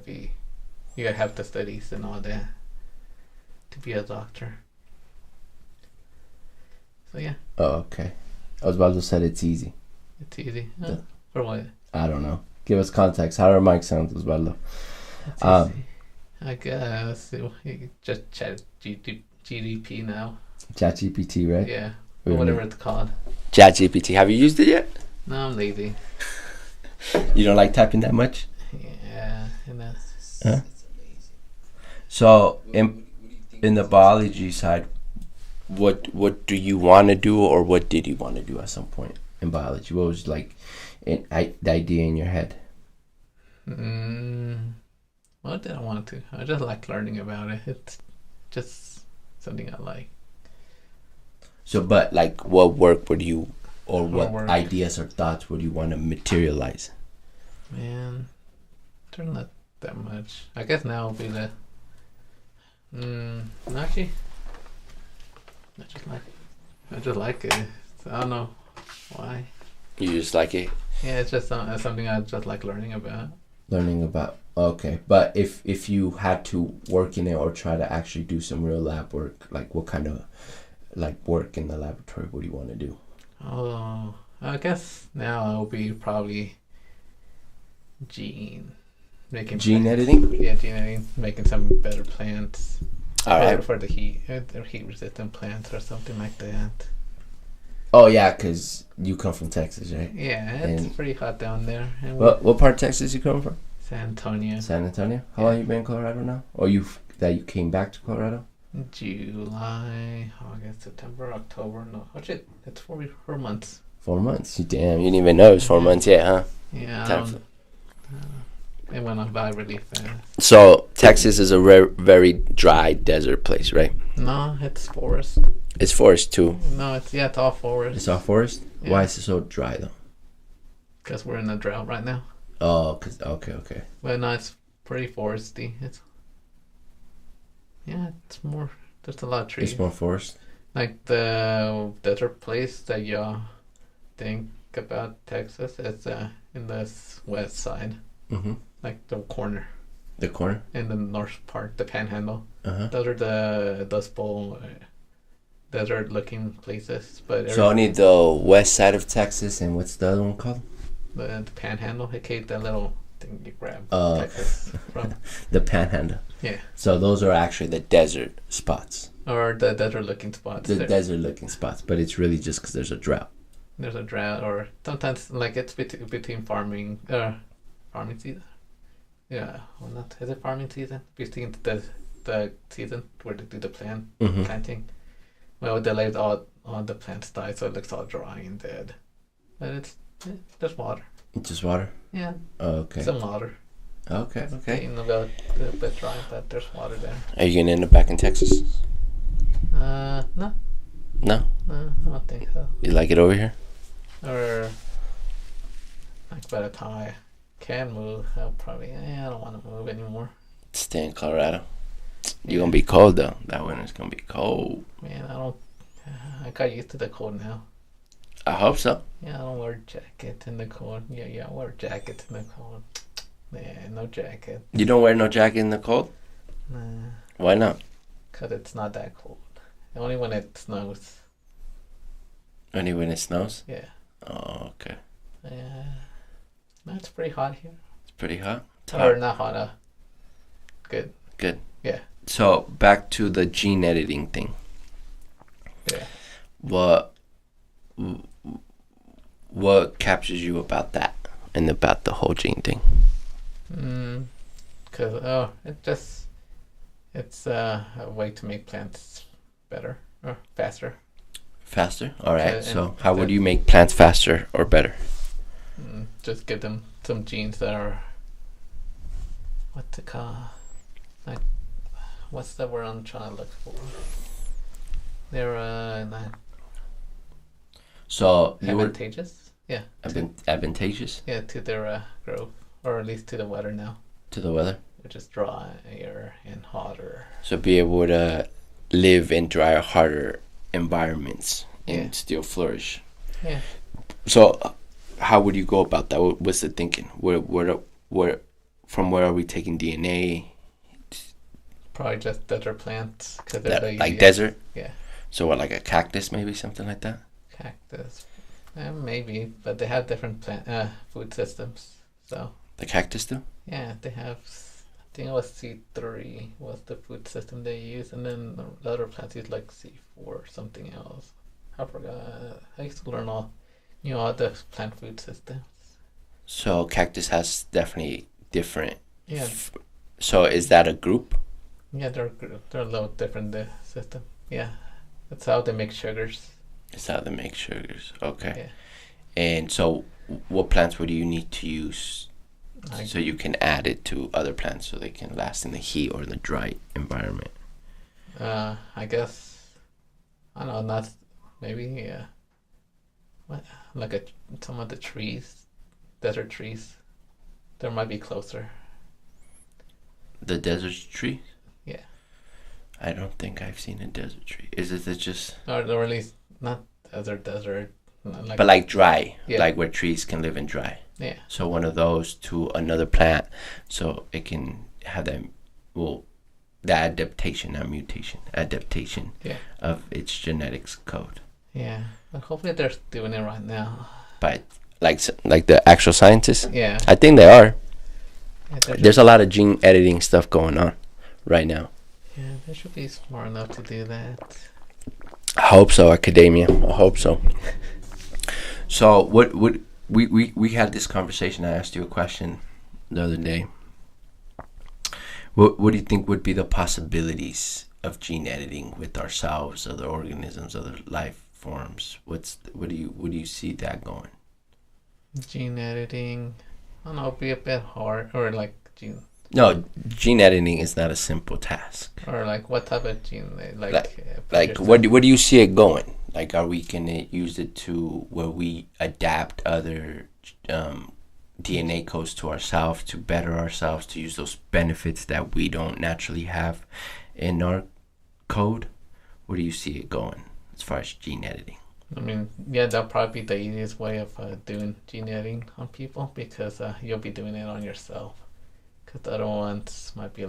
Speaker 1: you gotta have the studies and all that to be a doctor. So yeah,
Speaker 2: Oh, okay. Osvaldo said it's easy.
Speaker 1: it's easy.
Speaker 2: Yeah.
Speaker 1: For what?
Speaker 2: I don't know. Give us context. How do our mic sound, Osvaldo?
Speaker 1: It's
Speaker 2: Um,
Speaker 1: easy. I guess you just chat GDP now.
Speaker 2: ChatGPT, right?
Speaker 1: Yeah,
Speaker 2: What do you
Speaker 1: whatever
Speaker 2: mean?
Speaker 1: it's called.
Speaker 2: ChatGPT. Have you used it yet?
Speaker 1: No, I'm lazy.
Speaker 2: You don't like typing that much?
Speaker 1: Yeah, and
Speaker 2: Huh? So in the biology side, what do you want to do, or what did you want to do at some point in biology? What was like the idea in your head?
Speaker 1: What did I want to? I just like learning about it. It's just something I like.
Speaker 2: So, but like, what work would you, or what
Speaker 1: work?
Speaker 2: ideas or thoughts would you want to materialize?
Speaker 1: Man, there's not that much. I guess now will be Actually, I just like it. I just like it. I don't know why.
Speaker 2: You just like it?
Speaker 1: Yeah, it's just something I just like learning about.
Speaker 2: Learning about. Okay, but if you had to work in it or try to actually do some real lab work, like what kind of like work in the laboratory would you want to do?
Speaker 1: Oh, I guess now it'll be probably gene making
Speaker 2: Gene
Speaker 1: plants.
Speaker 2: editing?
Speaker 1: Yeah, gene editing, making some better plants.
Speaker 2: All right.
Speaker 1: For the heat, they're heat resistant plants or something like that.
Speaker 2: Oh yeah, cause you come from Texas, right?
Speaker 1: Yeah, it's pretty hot down there. And
Speaker 2: what part of Texas you come from?
Speaker 1: San Antonio.
Speaker 2: San Antonio. How long you been in Colorado now? Or you came back to Colorado?
Speaker 1: July, August, September, October. No, oh shit, it's 4 months.
Speaker 2: 4 months. Damn, you didn't even know it was 4 months yet, huh?
Speaker 1: Yeah. It went on by really fast.
Speaker 2: So Texas is a very dry desert place, right?
Speaker 1: No, it's forest.
Speaker 2: It's forest too.
Speaker 1: No, it's all forest.
Speaker 2: It's all forest.
Speaker 1: Yeah.
Speaker 2: Why is it so dry though?
Speaker 1: Because we're in a drought right now.
Speaker 2: Oh, cause okay.
Speaker 1: But no, it's pretty foresty. It's more. There's a lot of trees.
Speaker 2: It's more forest.
Speaker 1: Like the desert place that y'all think about Texas, it's in the west side.
Speaker 2: Mm-hmm.
Speaker 1: Like the corner.
Speaker 2: The corner?
Speaker 1: In the north part, the panhandle.
Speaker 2: Uh-huh.
Speaker 1: Those are the Dust Bowl desert looking places. But
Speaker 2: so only the west side of Texas, and what's the other one called?
Speaker 1: The panhandle. Okay, that little thing you grab Texas from.
Speaker 2: The panhandle.
Speaker 1: Yeah.
Speaker 2: So those are actually the desert spots.
Speaker 1: Or the desert looking spots.
Speaker 2: The desert looking spots, but it's really just because there's a drought.
Speaker 1: There's a drought, or sometimes like it's between farming season. Yeah, well, not is it farming season? Between the season where they do the planting. Well, they let all the plants die, so it looks all dry and dead. But it's just water.
Speaker 2: Just water.
Speaker 1: Yeah.
Speaker 2: Okay.
Speaker 1: Some water.
Speaker 2: Okay.
Speaker 1: It's a bit dry, but there's water there.
Speaker 2: Are you gonna end up back in Texas?
Speaker 1: No.
Speaker 2: No.
Speaker 1: I don't think so.
Speaker 2: You like it over here?
Speaker 1: Or like by the time I can move, I'll probably I don't want to move anymore.
Speaker 2: Stay in Colorado. You're gonna be cold though. That winter's gonna be cold.
Speaker 1: Man, I got used to the cold now.
Speaker 2: I hope so.
Speaker 1: Yeah, I don't wear jacket in the cold. Yeah, I wear jackets in the cold. Man, no jacket.
Speaker 2: You don't wear no jacket in the cold?
Speaker 1: Nah.
Speaker 2: Why not?
Speaker 1: Cause it's not that cold. Only when it snows.
Speaker 2: Only when it snows?
Speaker 1: Yeah.
Speaker 2: Oh, okay.
Speaker 1: Yeah. No, it's pretty hot here.
Speaker 2: It's pretty hot?
Speaker 1: Or not hot, good.
Speaker 2: Good.
Speaker 1: Yeah.
Speaker 2: So, back to the gene editing thing.
Speaker 1: Yeah.
Speaker 2: What captures you about that and about the whole gene thing?
Speaker 1: Cause it's a way to make plants better or faster.
Speaker 2: Faster? All right. So, how would
Speaker 1: then-
Speaker 2: you make plants faster or better?
Speaker 1: Just give them some genes that are what to call like what's the word I'm trying to look for? They're not
Speaker 2: So, you were
Speaker 1: advantageous. Yeah.
Speaker 2: advantageous
Speaker 1: Yeah, to their growth, or at least to the weather now,
Speaker 2: to the weather?
Speaker 1: which is drier and hotter.
Speaker 2: So, be able to live in drier, harder environments and
Speaker 1: Yeah.
Speaker 2: still flourish.
Speaker 1: Yeah.
Speaker 2: So, how would you go about that? What's the thinking? Where from where are we taking DNA?
Speaker 1: Probably just desert plants, cause
Speaker 2: Like desert?
Speaker 1: Yeah.
Speaker 2: So what, like a cactus, maybe something like that?
Speaker 1: Cactus, maybe, but they have different food systems. So
Speaker 2: The cactus do?
Speaker 1: yeah, they have. I think it was C3 was the food system they use, and then the other plants use like C4 or something else. I forgot. I used to learn all the plant food systems.
Speaker 2: So cactus has definitely different.
Speaker 1: Yeah.
Speaker 2: So is that a group?
Speaker 1: Yeah, they're a little different system. Yeah, that's how they make sugars.
Speaker 2: It's how they make sugars. Okay.
Speaker 1: Yeah.
Speaker 2: And so, what plants would you need to use so you can add it to other plants so they can last in the heat or the dry environment?
Speaker 1: I guess I don't know. Not maybe yeah. What like some of the trees, desert trees, there might be closer.
Speaker 2: The desert tree?
Speaker 1: Yeah.
Speaker 2: I don't think I've seen a desert tree. Is it just...
Speaker 1: Or at least not desert, like,
Speaker 2: but like dry,
Speaker 1: yeah.
Speaker 2: like where trees can live in dry.
Speaker 1: Yeah.
Speaker 2: So one of those to another plant, so it can have that, well, the adaptation, not mutation, adaptation of its genetics code.
Speaker 1: Yeah, but hopefully they're doing it right now.
Speaker 2: But like the actual scientists,
Speaker 1: yeah,
Speaker 2: I think they are.
Speaker 1: Yeah,
Speaker 2: there's a lot of gene editing stuff going on right now.
Speaker 1: Yeah, they should be smart enough to do that.
Speaker 2: I hope so, academia. I hope so. So what would we had this conversation. I asked you a question the other day. What do you think would be the possibilities of gene editing with ourselves, other organisms, other life forms? What do you see that going?
Speaker 1: Gene editing, I don't know, it'd be a bit hard, or like gene.
Speaker 2: No, gene editing is not a simple task.
Speaker 1: Or like what type of gene?
Speaker 2: Like what do you see it going? Like, are we gonna use it to where we adapt other DNA codes to ourselves, to better ourselves, to use those benefits that we don't naturally have in our code? Where do you see it going as far as gene editing?
Speaker 1: I mean, yeah, that'll probably be the easiest way of doing gene editing on people, because you'll be doing it on yourself. Because the other ones might be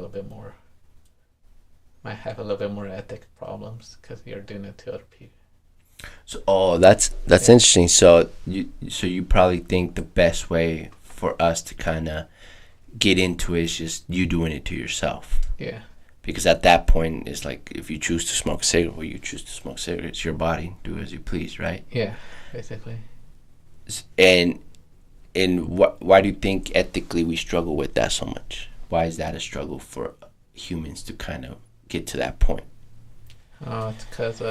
Speaker 1: might have a little bit more ethic problems because you're doing it to other people.
Speaker 2: So, that's interesting. So you probably think the best way for us to kind of get into it is just you doing it to yourself.
Speaker 1: Yeah.
Speaker 2: Because at that point, it's like if you choose to smoke a cigarette, well, you choose to smoke a cigarette. It's your body. Do as you please, right?
Speaker 1: Yeah, basically.
Speaker 2: And why do you think ethically we struggle with that so much? Why is that a struggle for humans to kind of get to that point?
Speaker 1: Oh, it's because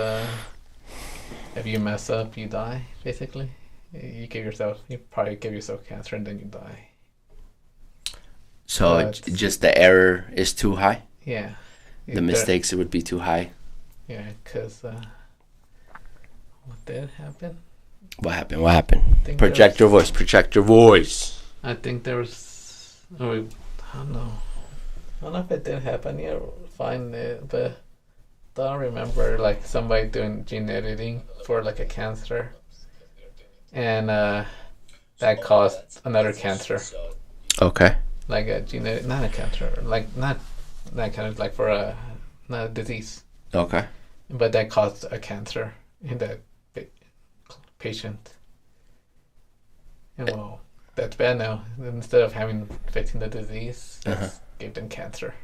Speaker 1: if you mess up, you die, basically. You probably give yourself cancer and then you die.
Speaker 2: So just the error is too high?
Speaker 1: Yeah.
Speaker 2: The mistakes, it would be too high?
Speaker 1: Yeah, because what did happen?
Speaker 2: What happened? Project your voice.
Speaker 1: I think there was... I don't know. I don't know if it did happen yet. Find it, but I don't remember like somebody doing gene editing for like a cancer, and that caused another cancer.
Speaker 2: Okay.
Speaker 1: Like a not a cancer, like not that kind of, like for not a disease.
Speaker 2: Okay.
Speaker 1: But that caused a cancer in that patient. And well, that's bad now. Instead of fixing the disease, gave them cancer.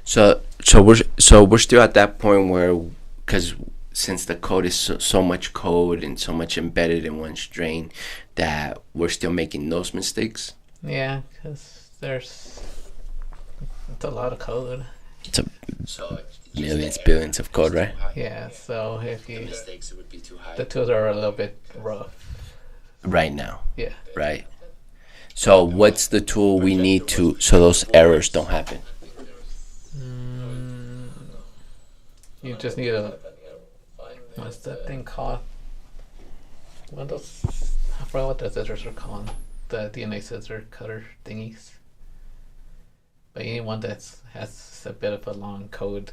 Speaker 2: So we're still at that point where, because since the code is so much code and so much embedded in one strain, that we're still making those mistakes.
Speaker 1: Yeah, because it's a lot of code.
Speaker 2: It's millions, billions of code, right?
Speaker 1: Yeah. So if you mistakes, it would be too high. The tools are a little bit rough
Speaker 2: right now.
Speaker 1: Yeah.
Speaker 2: Right. So what's the tool we need so those errors don't happen?
Speaker 1: You just need what's that thing called? I forgot what the scissors are called. The DNA scissor cutter thingies. But you need one that has a bit of a long code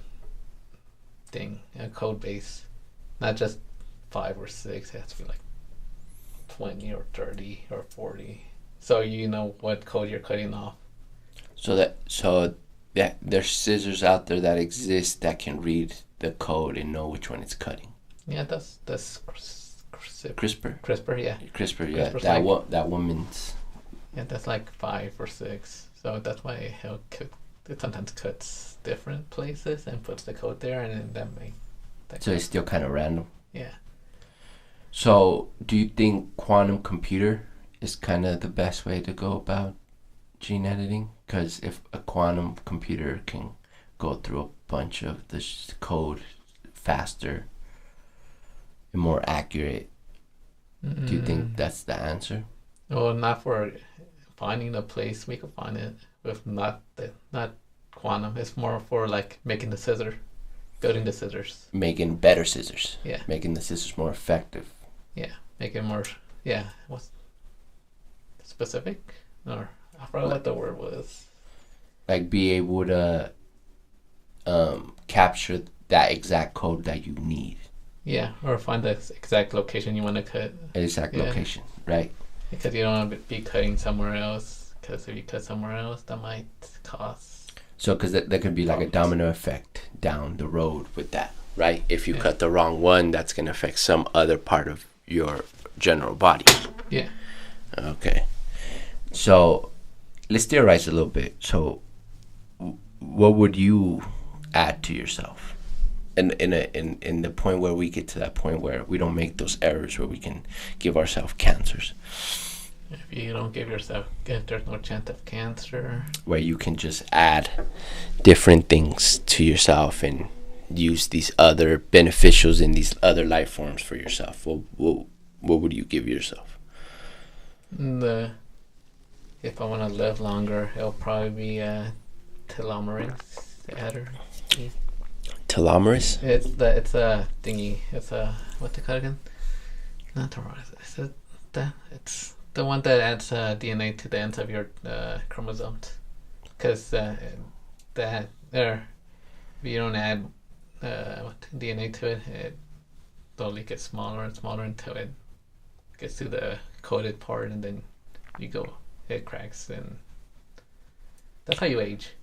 Speaker 1: thing, a code base. Not just 5 or 6, it has to be like 20 or 30 or 40. So you know what code you're cutting off. So
Speaker 2: there's scissors out there that exist that can read the code and know which one it's cutting.
Speaker 1: Yeah, that's
Speaker 2: CRISPR.
Speaker 1: CRISPR, yeah.
Speaker 2: CRISPR, yeah. That woman's.
Speaker 1: Yeah, that's like 5 or 6. So that's why it sometimes cuts different places and puts the code there, and then that makes.
Speaker 2: So it's still kind of random.
Speaker 1: Yeah.
Speaker 2: So do you think quantum computer is kind of the best way to go about gene editing? Because if a quantum computer can go through a bunch of this code faster and more accurate, do you think that's the answer?
Speaker 1: Well, not for finding a place. We could find it with not quantum. It's more for like making the scissor, building the scissors.
Speaker 2: Making better scissors.
Speaker 1: Yeah. Making
Speaker 2: the scissors more effective.
Speaker 1: Yeah. Making more. Yeah. What's specific? Or I forgot what the word was.
Speaker 2: Like be able to capture that exact code that you need.
Speaker 1: Yeah, or find the exact location you want to cut.
Speaker 2: Exact location, right?
Speaker 1: Because you don't want to be cutting somewhere else. Because if you cut somewhere else, that might cause.
Speaker 2: So, because that could be like a domino effect down the road with that, right? If you cut the wrong one, that's going to affect some other part of your general body.
Speaker 1: Yeah.
Speaker 2: Okay. So, let's theorize a little bit. So, what would you add to yourself? In the point where we get to that point where we don't make those errors where we can give ourselves cancers.
Speaker 1: If you don't give yourself, if there's no chance of cancer.
Speaker 2: Where you can just add different things to yourself and use these other beneficials in these other life forms for yourself. What would you give yourself?
Speaker 1: If I want to live longer, it'll probably be telomerase adder.
Speaker 2: Telomerase?
Speaker 1: It's a thingy. It's a what they call it again? Not telomerase. Is it that? It's the one that adds DNA to the ends of your chromosomes. Because if you don't add DNA to it, it slowly gets smaller and smaller until it gets to the coded part, and then it cracks, and that's how you age.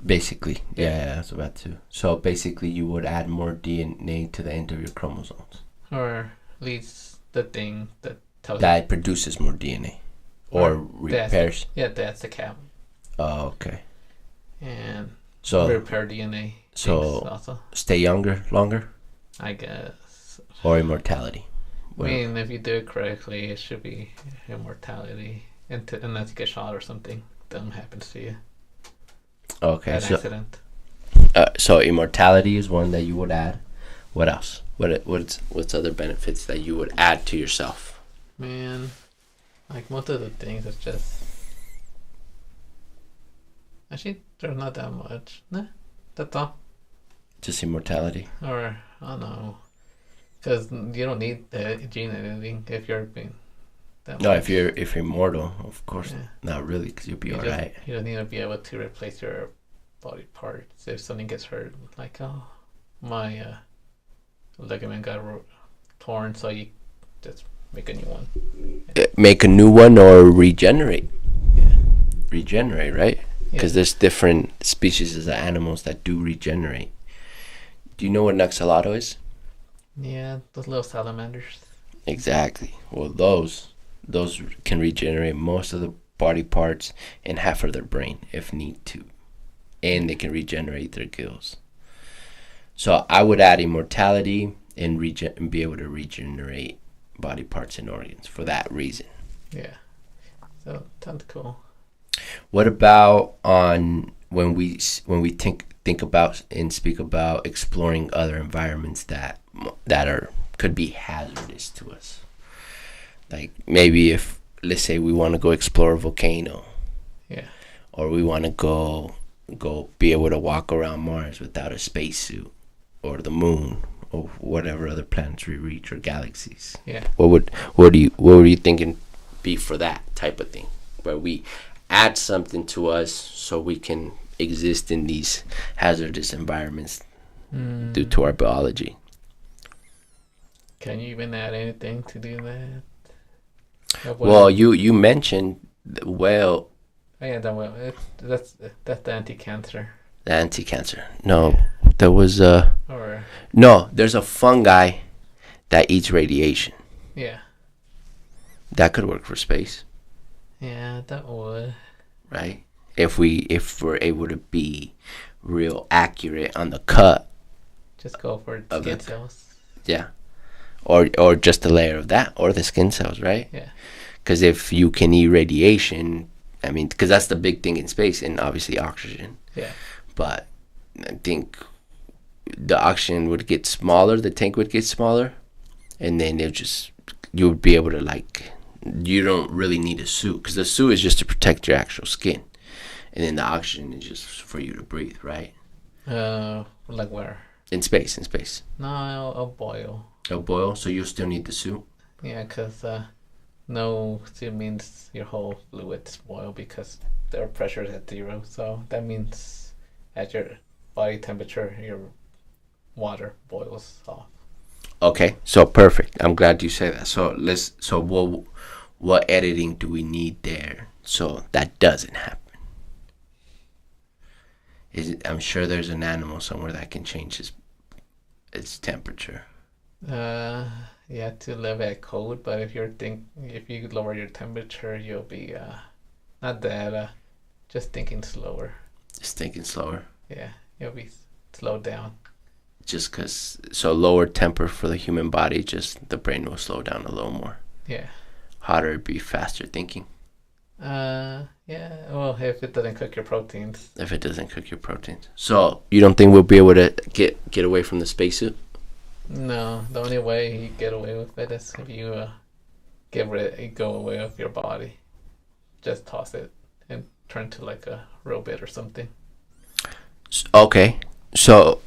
Speaker 2: Basically, yeah, that's about to. So basically, you would add more DNA to the end of your chromosomes,
Speaker 1: or at least the thing that tells
Speaker 2: that produces more DNA, or repairs.
Speaker 1: That's the cap.
Speaker 2: Oh, okay.
Speaker 1: And
Speaker 2: so
Speaker 1: repair DNA.
Speaker 2: So
Speaker 1: also. Stay
Speaker 2: longer.
Speaker 1: I guess.
Speaker 2: Or immortality.
Speaker 1: Well, I mean, if you do it correctly, it should be immortality, unless you get shot or something dumb happens to you.
Speaker 2: Okay,
Speaker 1: accident.
Speaker 2: So immortality is one that you would add. What else? What's other benefits that you would add to yourself?
Speaker 1: Man, like most of the things, it's just actually there's not that much. Nah, that's all.
Speaker 2: Just immortality.
Speaker 1: Or I don't know, because you don't need the gene editing if you're being.
Speaker 2: No, if you're immortal, of course, not really, because you'll be alright.
Speaker 1: You don't need to be able to replace your body parts if something gets hurt. Like, my ligament got torn, so you just make a new one.
Speaker 2: Make a new one or regenerate.
Speaker 1: Yeah.
Speaker 2: Regenerate, right? Because there's different species of animals that do regenerate. Do you know what an axolotl is?
Speaker 1: Yeah, those little salamanders.
Speaker 2: Exactly. Well, those can regenerate most of the body parts and half of their brain if need to, and they can regenerate their gills. So I would add immortality and be able to regenerate body parts and organs for that reason.
Speaker 1: Yeah, so sounds cool.
Speaker 2: What about on when we think about and speak about exploring other environments that could be hazardous to us? Like maybe if, let's say, we want to go explore a volcano.
Speaker 1: Yeah.
Speaker 2: Or we want to go be able to walk around Mars without a spacesuit, or the moon, or whatever other planets we reach, or galaxies.
Speaker 1: Yeah.
Speaker 2: What were you thinking be for that type of thing, where we add something to us so we can exist in these hazardous environments due to our biology?
Speaker 1: Can you even add anything to do that?
Speaker 2: Well, you mentioned the whale.
Speaker 1: Oh, yeah, that's the anti-cancer.
Speaker 2: The anti-cancer. No, there was there's a fungi that eats radiation.
Speaker 1: Yeah.
Speaker 2: That could work for space.
Speaker 1: Yeah, that would.
Speaker 2: Right? If we're able to be real accurate on the cut.
Speaker 1: Just go for skin cells.
Speaker 2: Yeah. Or just a layer of that, or the skin cells, right?
Speaker 1: Yeah.
Speaker 2: Because if you can eat radiation, I mean, because that's the big thing in space, and obviously oxygen.
Speaker 1: Yeah.
Speaker 2: But I think the oxygen would get smaller, the tank would get smaller, and then you would be able to, you don't really need a suit, because the suit is just to protect your actual skin, and then the oxygen is just for you to breathe, right?
Speaker 1: Like where?
Speaker 2: In space.
Speaker 1: No, I'll boil.
Speaker 2: It'll boil, so you'll still need the suit?
Speaker 1: Yeah, because no suit means your whole fluids boil because their pressure is at 0. So that means at your body temperature, your water boils off.
Speaker 2: Okay, so perfect. I'm glad you said that. So what editing do we need there so that doesn't happen? I'm sure there's an animal somewhere that can change its temperature.
Speaker 1: You have to live at cold, but if you lower your temperature, you'll be not that just thinking slower.
Speaker 2: Just thinking slower.
Speaker 1: Yeah, you'll be slowed down.
Speaker 2: Just because, so lower temper for the human body, just the brain will slow down a little more.
Speaker 1: Yeah.
Speaker 2: Hotter, it'd be faster thinking.
Speaker 1: Yeah. Well, if it doesn't cook your proteins.
Speaker 2: If it doesn't cook your proteins. So you don't think we'll be able to get away from the spacesuit?
Speaker 1: No, the only way you get away with it is if you go away with your body. Just toss it and turn to like a robot or something.
Speaker 2: Okay. So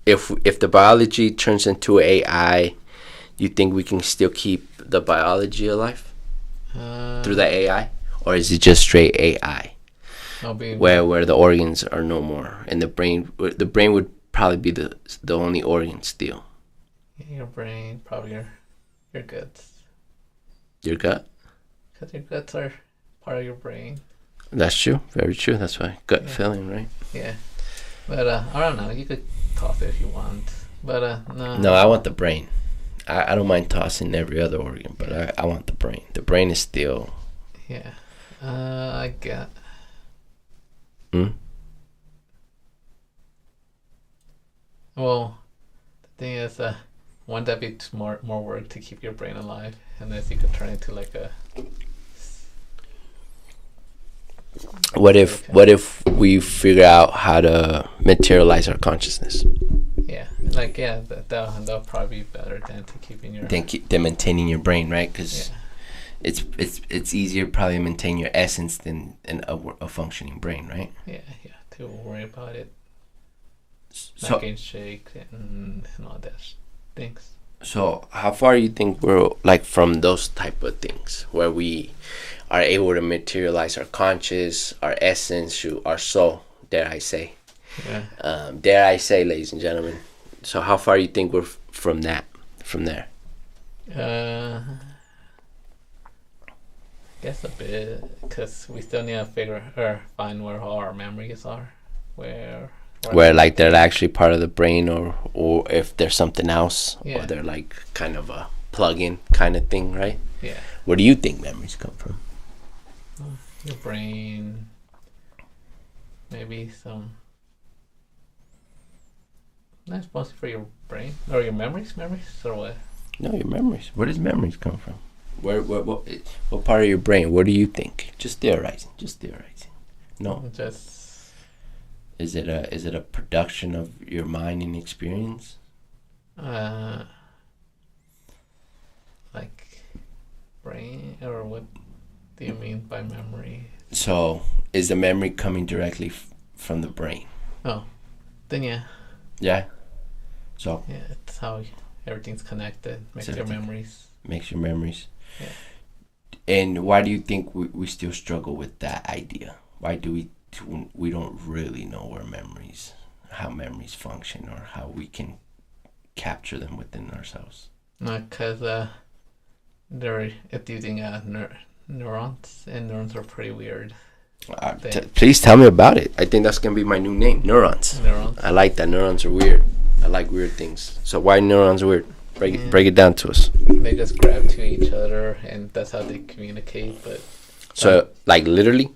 Speaker 2: if the biology turns into AI, you think we can still keep the biology alive through the AI, or is it just straight AI, where the organs are no more, and the brain would probably be the only organ still?
Speaker 1: Your brain, probably your guts.
Speaker 2: Your gut?
Speaker 1: Because your guts are part of your brain.
Speaker 2: That's true. Very true. That's why gut feeling, right?
Speaker 1: Yeah. But I don't know. You could toss it if you want. But no.
Speaker 2: No, I want the brain. I don't mind tossing every other organ, but I want the brain. The brain is still.
Speaker 1: Yeah. I get. Well, the thing is, wouldn't that be more work to keep your brain alive, unless you could turn it to like a.
Speaker 2: What if we figure out how to materialize our consciousness?
Speaker 1: Yeah, that'll probably be better than to keeping your.
Speaker 2: Than maintaining your brain, right? Because it's easier probably to maintain your essence than a functioning brain, right?
Speaker 1: Yeah, to worry about it.
Speaker 2: So
Speaker 1: Making shake and all that things.
Speaker 2: So how far you think we're like from those type of things where we are able to materialize our conscious, our essence, our soul, dare I say?
Speaker 1: Yeah.
Speaker 2: Dare I say, ladies and gentlemen. So how far you think we're from there?
Speaker 1: I guess a bit, because we still need to find where all our memories are, where
Speaker 2: like they're actually part of the brain, or if there's something else, or they're like kind of a plug-in kind of thing, right?
Speaker 1: Yeah.
Speaker 2: Where do you think memories come from?
Speaker 1: Your brain, maybe some. That's mostly for your brain or your memories, or what?
Speaker 2: No, your memories. Where does memories come from? What part of your brain? What do you think? Just theorizing. No.
Speaker 1: Just.
Speaker 2: Is it a production of your mind and experience?
Speaker 1: Like brain, or what do you mean by memory?
Speaker 2: So, is the memory coming directly from the brain?
Speaker 1: Oh, then yeah.
Speaker 2: Yeah. So.
Speaker 1: Yeah, it's how everything's connected. Makes your memories. Yeah.
Speaker 2: And why do you think we still struggle with that idea? Why do we don't really know how memories function, or how we can capture them within ourselves?
Speaker 1: Because it's using neurons, and neurons are pretty weird.
Speaker 2: Please tell me about it. I think that's gonna be my new name, neurons. I like that. Neurons are weird. I like weird things. So why neurons are weird? Break it down to us.
Speaker 1: They just grab to each other, and that's how they communicate. But
Speaker 2: so, like literally.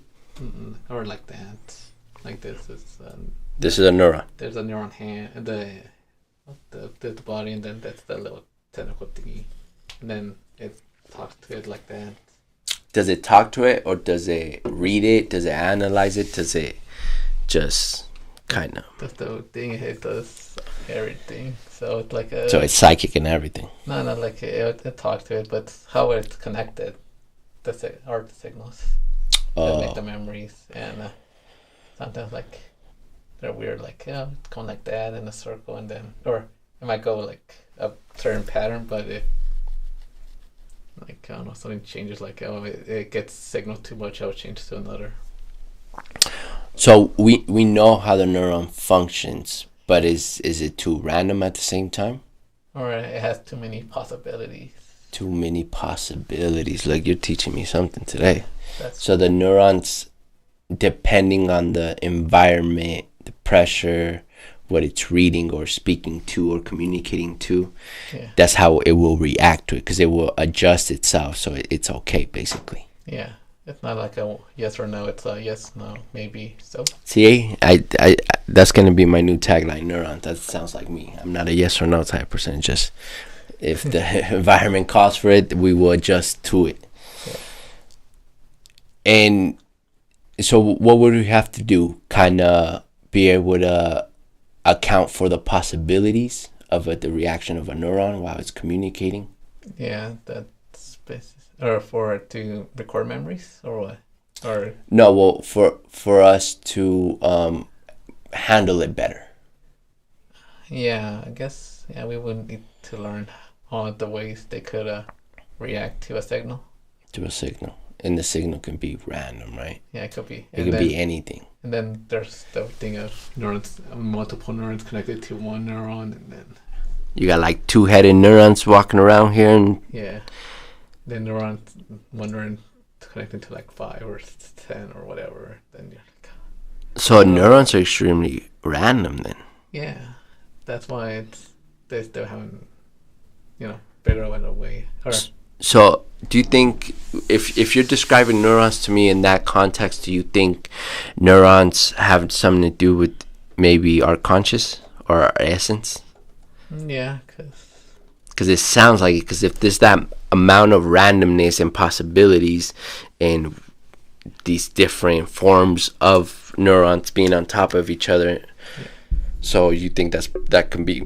Speaker 1: Or like that, like this is.
Speaker 2: This is a neuron.
Speaker 1: There's a neuron hand, the body, and then that's the little tentacle thingy, and then it talks to it like that.
Speaker 2: Does it talk to it, or does it read it? Does it analyze it? Does it just kind of?
Speaker 1: That's the thing. It does everything. So it's like a.
Speaker 2: So it's psychic and everything.
Speaker 1: No, not like it talks to it, but how it's connected. The signals. That make the memories, and sometimes like they're weird, like it's going like that in a circle, and then or it might go like a certain pattern, but if like I don't know, something changes, like it gets signaled too much, it'll change to another.
Speaker 2: So we know how the neuron functions, but is it too random at the same time?
Speaker 1: Or it has too many possibilities.
Speaker 2: Too many possibilities. Like, you're teaching me something today.
Speaker 1: That's
Speaker 2: So the neurons, depending on the environment, the pressure, what it's reading or speaking to or communicating to,
Speaker 1: yeah.
Speaker 2: that's how it will react to it, because it will adjust itself, so it's okay, basically.
Speaker 1: Yeah. It's not like a yes or no. It's a yes, no, maybe, so.
Speaker 2: See, I that's gonna be my new tagline, neurons. That sounds like me. I'm not a yes or no type of person. Just if the environment calls for it, we will adjust to it.
Speaker 1: Yeah.
Speaker 2: And so what would we have to do? Kind of be able to account for the possibilities of the reaction of a neuron while it's communicating?
Speaker 1: Yeah, that's or for it to record memories or what? Or
Speaker 2: no, well, for us to handle it better.
Speaker 1: yeah, I guess we would need to learn all the ways they could react to a signal.
Speaker 2: To a signal, and the signal can be random, right?
Speaker 1: Yeah, it could be.
Speaker 2: It could be anything.
Speaker 1: And then there's the thing of neurons, multiple neurons connected to one neuron, and then
Speaker 2: you got like two-headed neurons walking around here, and
Speaker 1: yeah, then one neuron connected to like 5 or 10 or whatever. Then you're like,
Speaker 2: so neurons are extremely random. Then
Speaker 1: yeah, that's why they still haven't, figured out a way. Or
Speaker 2: so, do you think, if you're describing neurons to me in that context, do you think neurons have something to do with maybe our conscious or our essence?
Speaker 1: yeah,
Speaker 2: because it sounds like it. Because if there's that amount of randomness and possibilities and these different forms of neurons being on top of each other,
Speaker 1: yeah.
Speaker 2: So you think that can be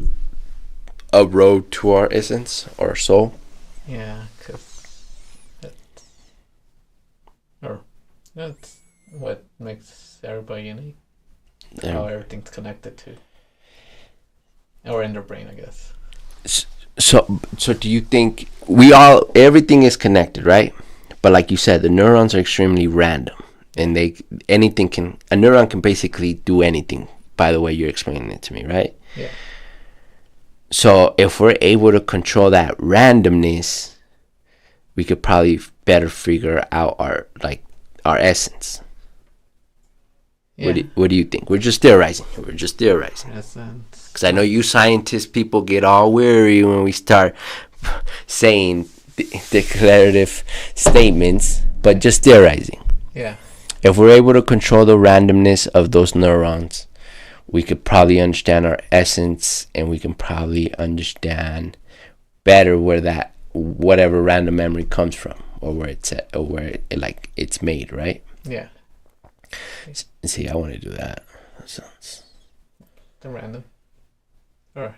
Speaker 2: a road to our essence or soul?
Speaker 1: Yeah, because that's what makes everybody unique. How everything's connected to, or in their brain, I guess.
Speaker 2: So do you think everything is connected, right? But like you said, the neurons are extremely random, and a neuron can basically do anything, by the way you're explaining it to me, right?
Speaker 1: Yeah.
Speaker 2: So if we're able to control that randomness, we could probably better figure out our essence.
Speaker 1: Yeah.
Speaker 2: What do you think? We're just theorizing.
Speaker 1: Essence.
Speaker 2: Because I know you scientists people get all weary when we start saying declarative statements, but just theorizing.
Speaker 1: Yeah.
Speaker 2: If we're able to control the randomness of those neurons, we could probably understand our essence, and we can probably understand better where that whatever random memory comes from, or where it's at, or where it's made, right?
Speaker 1: Yeah.
Speaker 2: See, I want to do that. That sounds.
Speaker 1: The random. Or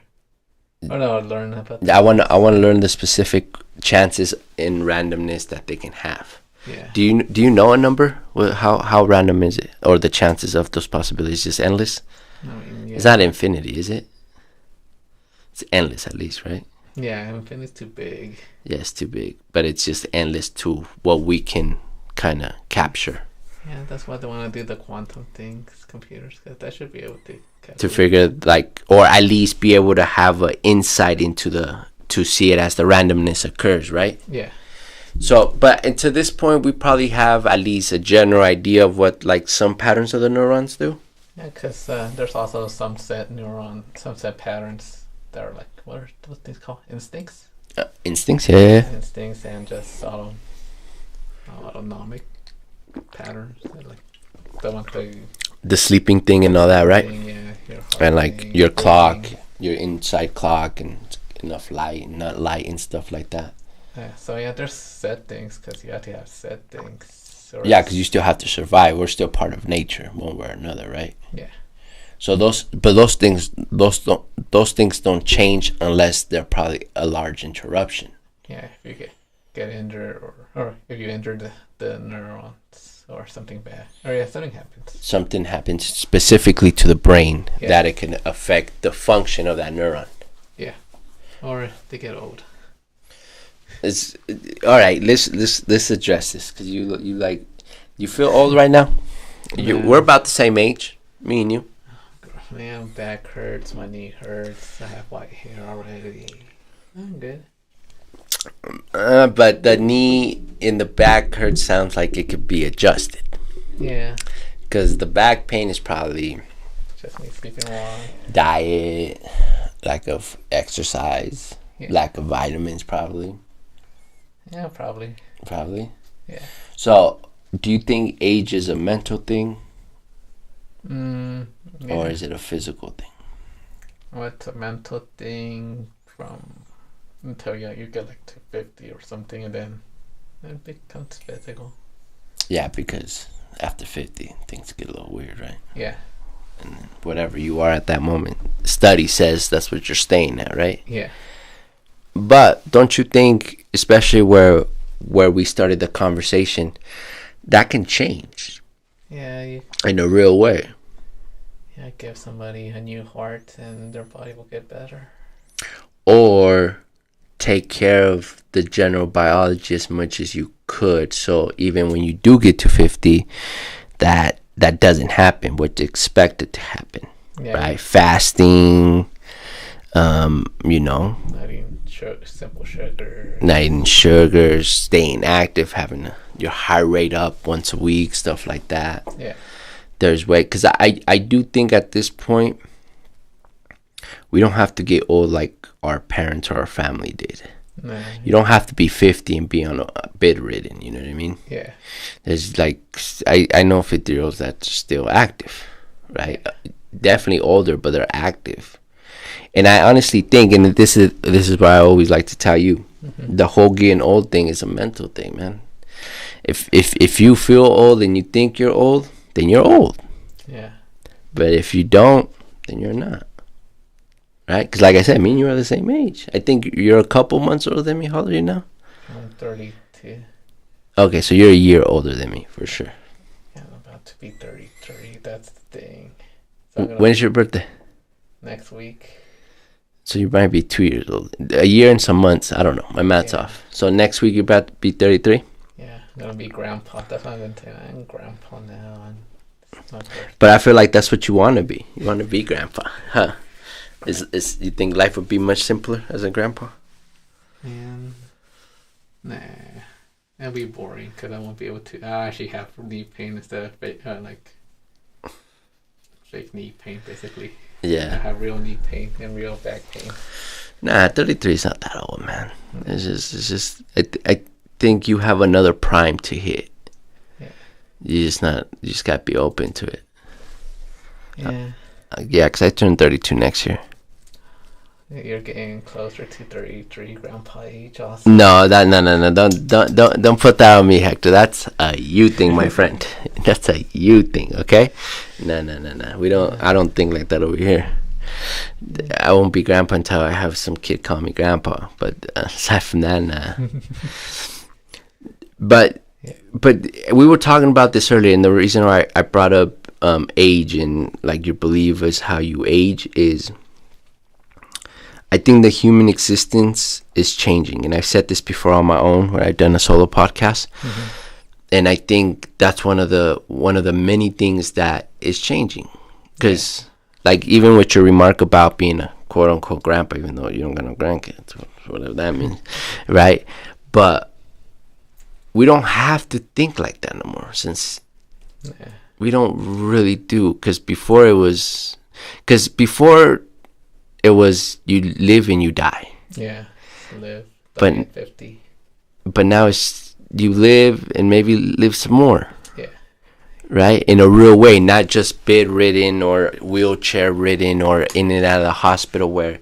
Speaker 1: no, learn about that.
Speaker 2: I want to learn the specific chances in randomness that they can have.
Speaker 1: Yeah.
Speaker 2: Do you know a number? How random is it, or the chances of those possibilities? Just endless?
Speaker 1: I mean, yeah.
Speaker 2: It's not infinity, is it? It's endless, at least, right?
Speaker 1: Yeah, infinity's too big.
Speaker 2: Yeah, it's too big, but it's just endless to what we can kind of capture.
Speaker 1: Yeah, that's why they want to do the quantum things, computers, because that should be able to calculate.
Speaker 2: To figure or at least be able to have an insight into to see it as the randomness occurs, right?
Speaker 1: Yeah.
Speaker 2: So, but to this point, we probably have at least a general idea of what some patterns of the neurons do.
Speaker 1: Yeah, because there's also some set patterns that are like, what's these called? Instincts?
Speaker 2: Instincts, yeah.
Speaker 1: Instincts and just autonomic patterns. Like the one
Speaker 2: the sleeping thing and all that, right?
Speaker 1: Yeah,
Speaker 2: and your clock, your inside clock, and enough light, not light, and stuff like that.
Speaker 1: Yeah, so there's set things because you have to have set things.
Speaker 2: Yeah, because you still have to survive. We're still part of nature, one way or another, right?
Speaker 1: Yeah.
Speaker 2: So those things don't change unless they're probably a large interruption.
Speaker 1: Yeah, if you get injured, or if you injure the neurons or something bad, or something happens.
Speaker 2: Something happens specifically to the brain that it can affect the function of that neuron.
Speaker 1: Yeah, or they get old.
Speaker 2: It's all right. Let's address this, because you feel old right now. We're about the same age, me and you.
Speaker 1: Man, back hurts, my knee hurts. I have white hair already. I'm good.
Speaker 2: But the knee in the back hurt sounds like it could be adjusted.
Speaker 1: Yeah.
Speaker 2: Because the back pain is probably
Speaker 1: Just me sleeping wrong.
Speaker 2: diet, lack of exercise, lack of vitamins, probably.
Speaker 1: Yeah, probably.
Speaker 2: Probably.
Speaker 1: Yeah.
Speaker 2: So, do you think age is a mental thing?
Speaker 1: Yeah.
Speaker 2: Or is it a physical thing?
Speaker 1: What's a mental thing from until you get like to 50 or something, and then it becomes physical.
Speaker 2: Yeah, because after 50, things get a little weird, right?
Speaker 1: Yeah.
Speaker 2: And whatever you are at that moment, study says that's what you're staying at, right?
Speaker 1: Yeah.
Speaker 2: But don't you think, especially where we started the conversation, that can change?
Speaker 1: Yeah.
Speaker 2: In a real way.
Speaker 1: Yeah, give somebody a new heart and their body will get better.
Speaker 2: Or take care of the general biology as much as you could, so even when you do get to 50, that doesn't happen what's expected to happen.
Speaker 1: Yeah.
Speaker 2: Right? Fasting,
Speaker 1: Not eating simple sugar.
Speaker 2: Not eating sugars, staying active, having your heart rate up once a week, stuff like that.
Speaker 1: Yeah.
Speaker 2: There's way, because I do think at this point we don't have to get old like our parents or our family did.
Speaker 1: No.
Speaker 2: You don't have to be 50 and be on a bedridden, you know what I mean?
Speaker 1: Yeah.
Speaker 2: There's like, I know 50-year-olds that's still active, right? Definitely older, but they're active. And I honestly think, and this is what I always like to tell you, the whole getting old thing is a mental thing, man. If you feel old and you think you're old, then you're old.
Speaker 1: Yeah.
Speaker 2: But if you don't, then you're not. Right? Because like I said, me and you are the same age. I think you're a couple months older than me. How old are you now?
Speaker 1: I'm 32.
Speaker 2: Okay, so you're a year older than me, for sure.
Speaker 1: Yeah, I'm about to be 33. That's the thing. So
Speaker 2: When is your birthday?
Speaker 1: Next week.
Speaker 2: So you might be 2 years old. A year and some months. I don't know. My math's off. So next week you're about to be 33?
Speaker 1: Yeah, I'm going to be grandpa. That's what I'm going to say. I'm grandpa now. And it's my birthday.
Speaker 2: But I feel like that's what you want to be. You want to be grandpa, huh? Is you think life would be much simpler as a grandpa?
Speaker 1: Man, nah. It'll be boring because I won't be able to. I actually have knee pain instead of fake knee pain, basically.
Speaker 2: Yeah.
Speaker 1: I have real knee pain and real back pain.
Speaker 2: Nah, 33 is not that old, man. It's just. I think you have another prime to hit.
Speaker 1: Yeah.
Speaker 2: You just gotta be open to it.
Speaker 1: Yeah.
Speaker 2: Yeah, because I turn 32 next year.
Speaker 1: You're getting closer to 33 grandpa age also.
Speaker 2: No, don't put that on me, Hector. That's a you thing, my friend. That's a you thing, okay? No. We don't. I don't think like that over here. I won't be grandpa until I have some kid call me grandpa. But aside from that, nah. But we were talking about this earlier, and the reason why I brought up age and like your belief is how you age is. I think the human existence is changing, and I've said this before on my own where I've done a solo podcast, and I think that's one of the many things that is changing, because like even with your remark about being a quote unquote grandpa, even though you don't got no grandkids, whatever that means, right? But we don't have to think like that no more, since we don't really do, because before it was you live and you die.
Speaker 1: Yeah, live.
Speaker 2: But
Speaker 1: 50.
Speaker 2: But now it's you live and maybe live some more.
Speaker 1: Yeah.
Speaker 2: Right? In a real way, not just bedridden or wheelchair ridden or in and out of the hospital where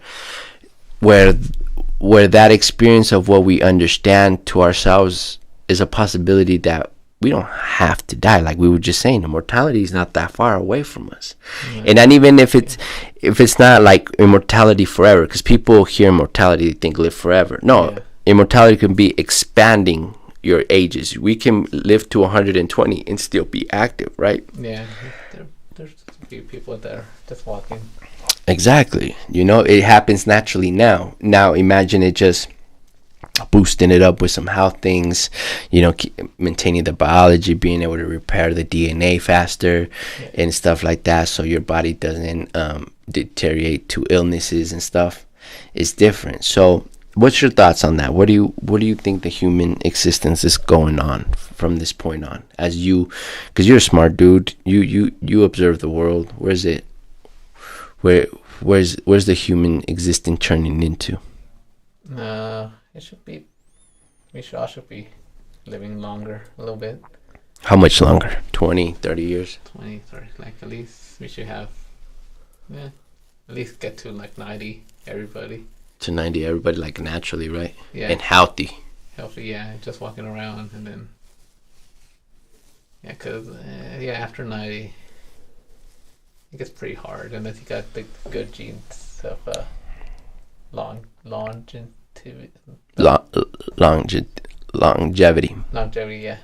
Speaker 2: that experience of what we understand to ourselves is a possibility that we don't have to die. Like we were just saying, the mortality is not that far away from us. And not even if it's not like immortality forever, because people hear immortality, they think live forever. No, immortality can be expanding your ages. We can live to 120 and still be active, right?
Speaker 1: Yeah, there's a few people there just walking.
Speaker 2: Exactly. It happens naturally now. Now imagine it just boosting it up with some health things, maintaining the biology, being able to repair the DNA faster, and stuff like that, so your body doesn't deteriorate to illnesses and stuff. Is different. So what's your thoughts on that? What do you think the human existence is going on from this point on? As you, because you're a smart dude, you observe the world. Where's the human existence turning into?
Speaker 1: It should be. We all should be living longer a little bit.
Speaker 2: How much longer? 20, 30 years?
Speaker 1: 20, 30. Like at least we should have. Yeah, at least get to like 90. Everybody.
Speaker 2: To 90, everybody, like naturally, right?
Speaker 1: Yeah.
Speaker 2: And healthy.
Speaker 1: Healthy, yeah. Just walking around, and then. Yeah, because after 90, it gets pretty hard unless you got the good genes of longevity.
Speaker 2: Longevity.
Speaker 1: Longevity, yeah.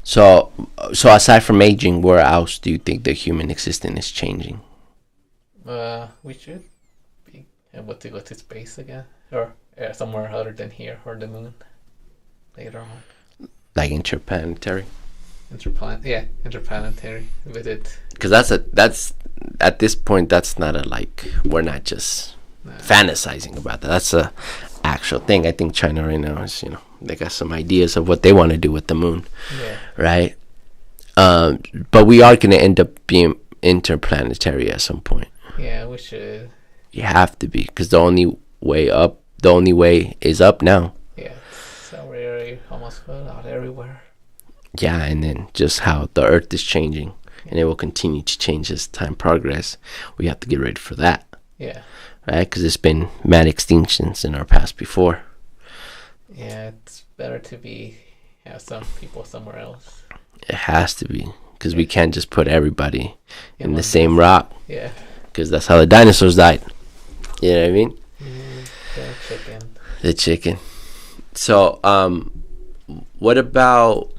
Speaker 2: So aside from aging, where else do you think the human existence is changing?
Speaker 1: We should be able to go to space again, or somewhere other than here, or the moon, later on.
Speaker 2: Like interplanetary.
Speaker 1: Interplanetary visit.
Speaker 2: Because that's at this point, that's not we're not just fantasizing about that. That's a actual thing. I think China right now is, they got some ideas of what they want to do with the moon.
Speaker 1: Yeah.
Speaker 2: Right. But we are going to end up being interplanetary at some point.
Speaker 1: Yeah, we should.
Speaker 2: You have to be, because the only way is up now.
Speaker 1: Yeah, so we're almost out everywhere.
Speaker 2: Yeah, and then just how the earth is changing, and it will continue to change as time progress. We have to get ready for that.
Speaker 1: Yeah.
Speaker 2: Right, because there's been mad extinctions in our past before.
Speaker 1: Yeah, it's better to have some people somewhere else.
Speaker 2: It has to be, because we can't just put everybody in the same rock.
Speaker 1: Yeah.
Speaker 2: Because that's how the dinosaurs died. You know what I mean? The chicken. So, what about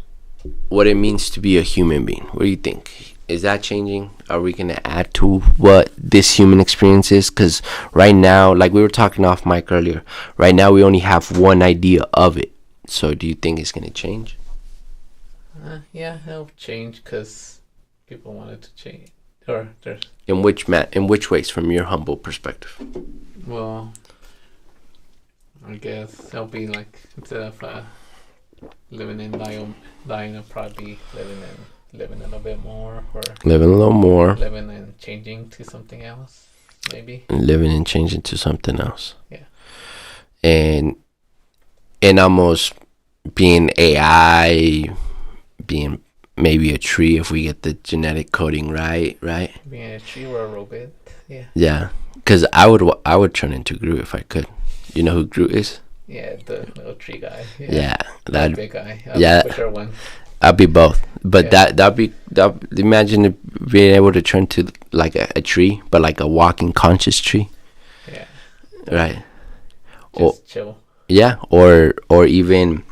Speaker 2: what it means to be a human being? What do you think? Is that changing? Are we going to add to what this human experience is? Because right now, like we were talking off mic earlier, right now we only have one idea of it. So do you think it's going to change?
Speaker 1: Yeah, it'll change because people want it to change. Or there's...
Speaker 2: In which ways, from your humble perspective?
Speaker 1: Well, I guess it'll be like, instead of living in dying, I'll probably living a little bit more, or
Speaker 2: living a little more,
Speaker 1: living and changing to something else, maybe.
Speaker 2: Living and changing to something else.
Speaker 1: Yeah.
Speaker 2: And almost being AI, being maybe a tree if we get the genetic coding right.
Speaker 1: Being a tree or a robot, yeah.
Speaker 2: Yeah, because I would turn into Groot if I could. You know who Groot is?
Speaker 1: Yeah, the little tree guy.
Speaker 2: Yeah,
Speaker 1: that big guy. Whichever one.
Speaker 2: I'd be both, but that imagine being able to turn to like a tree, but like a walking conscious tree.
Speaker 1: Yeah.
Speaker 2: Right.
Speaker 1: Just chill.
Speaker 2: Yeah, or even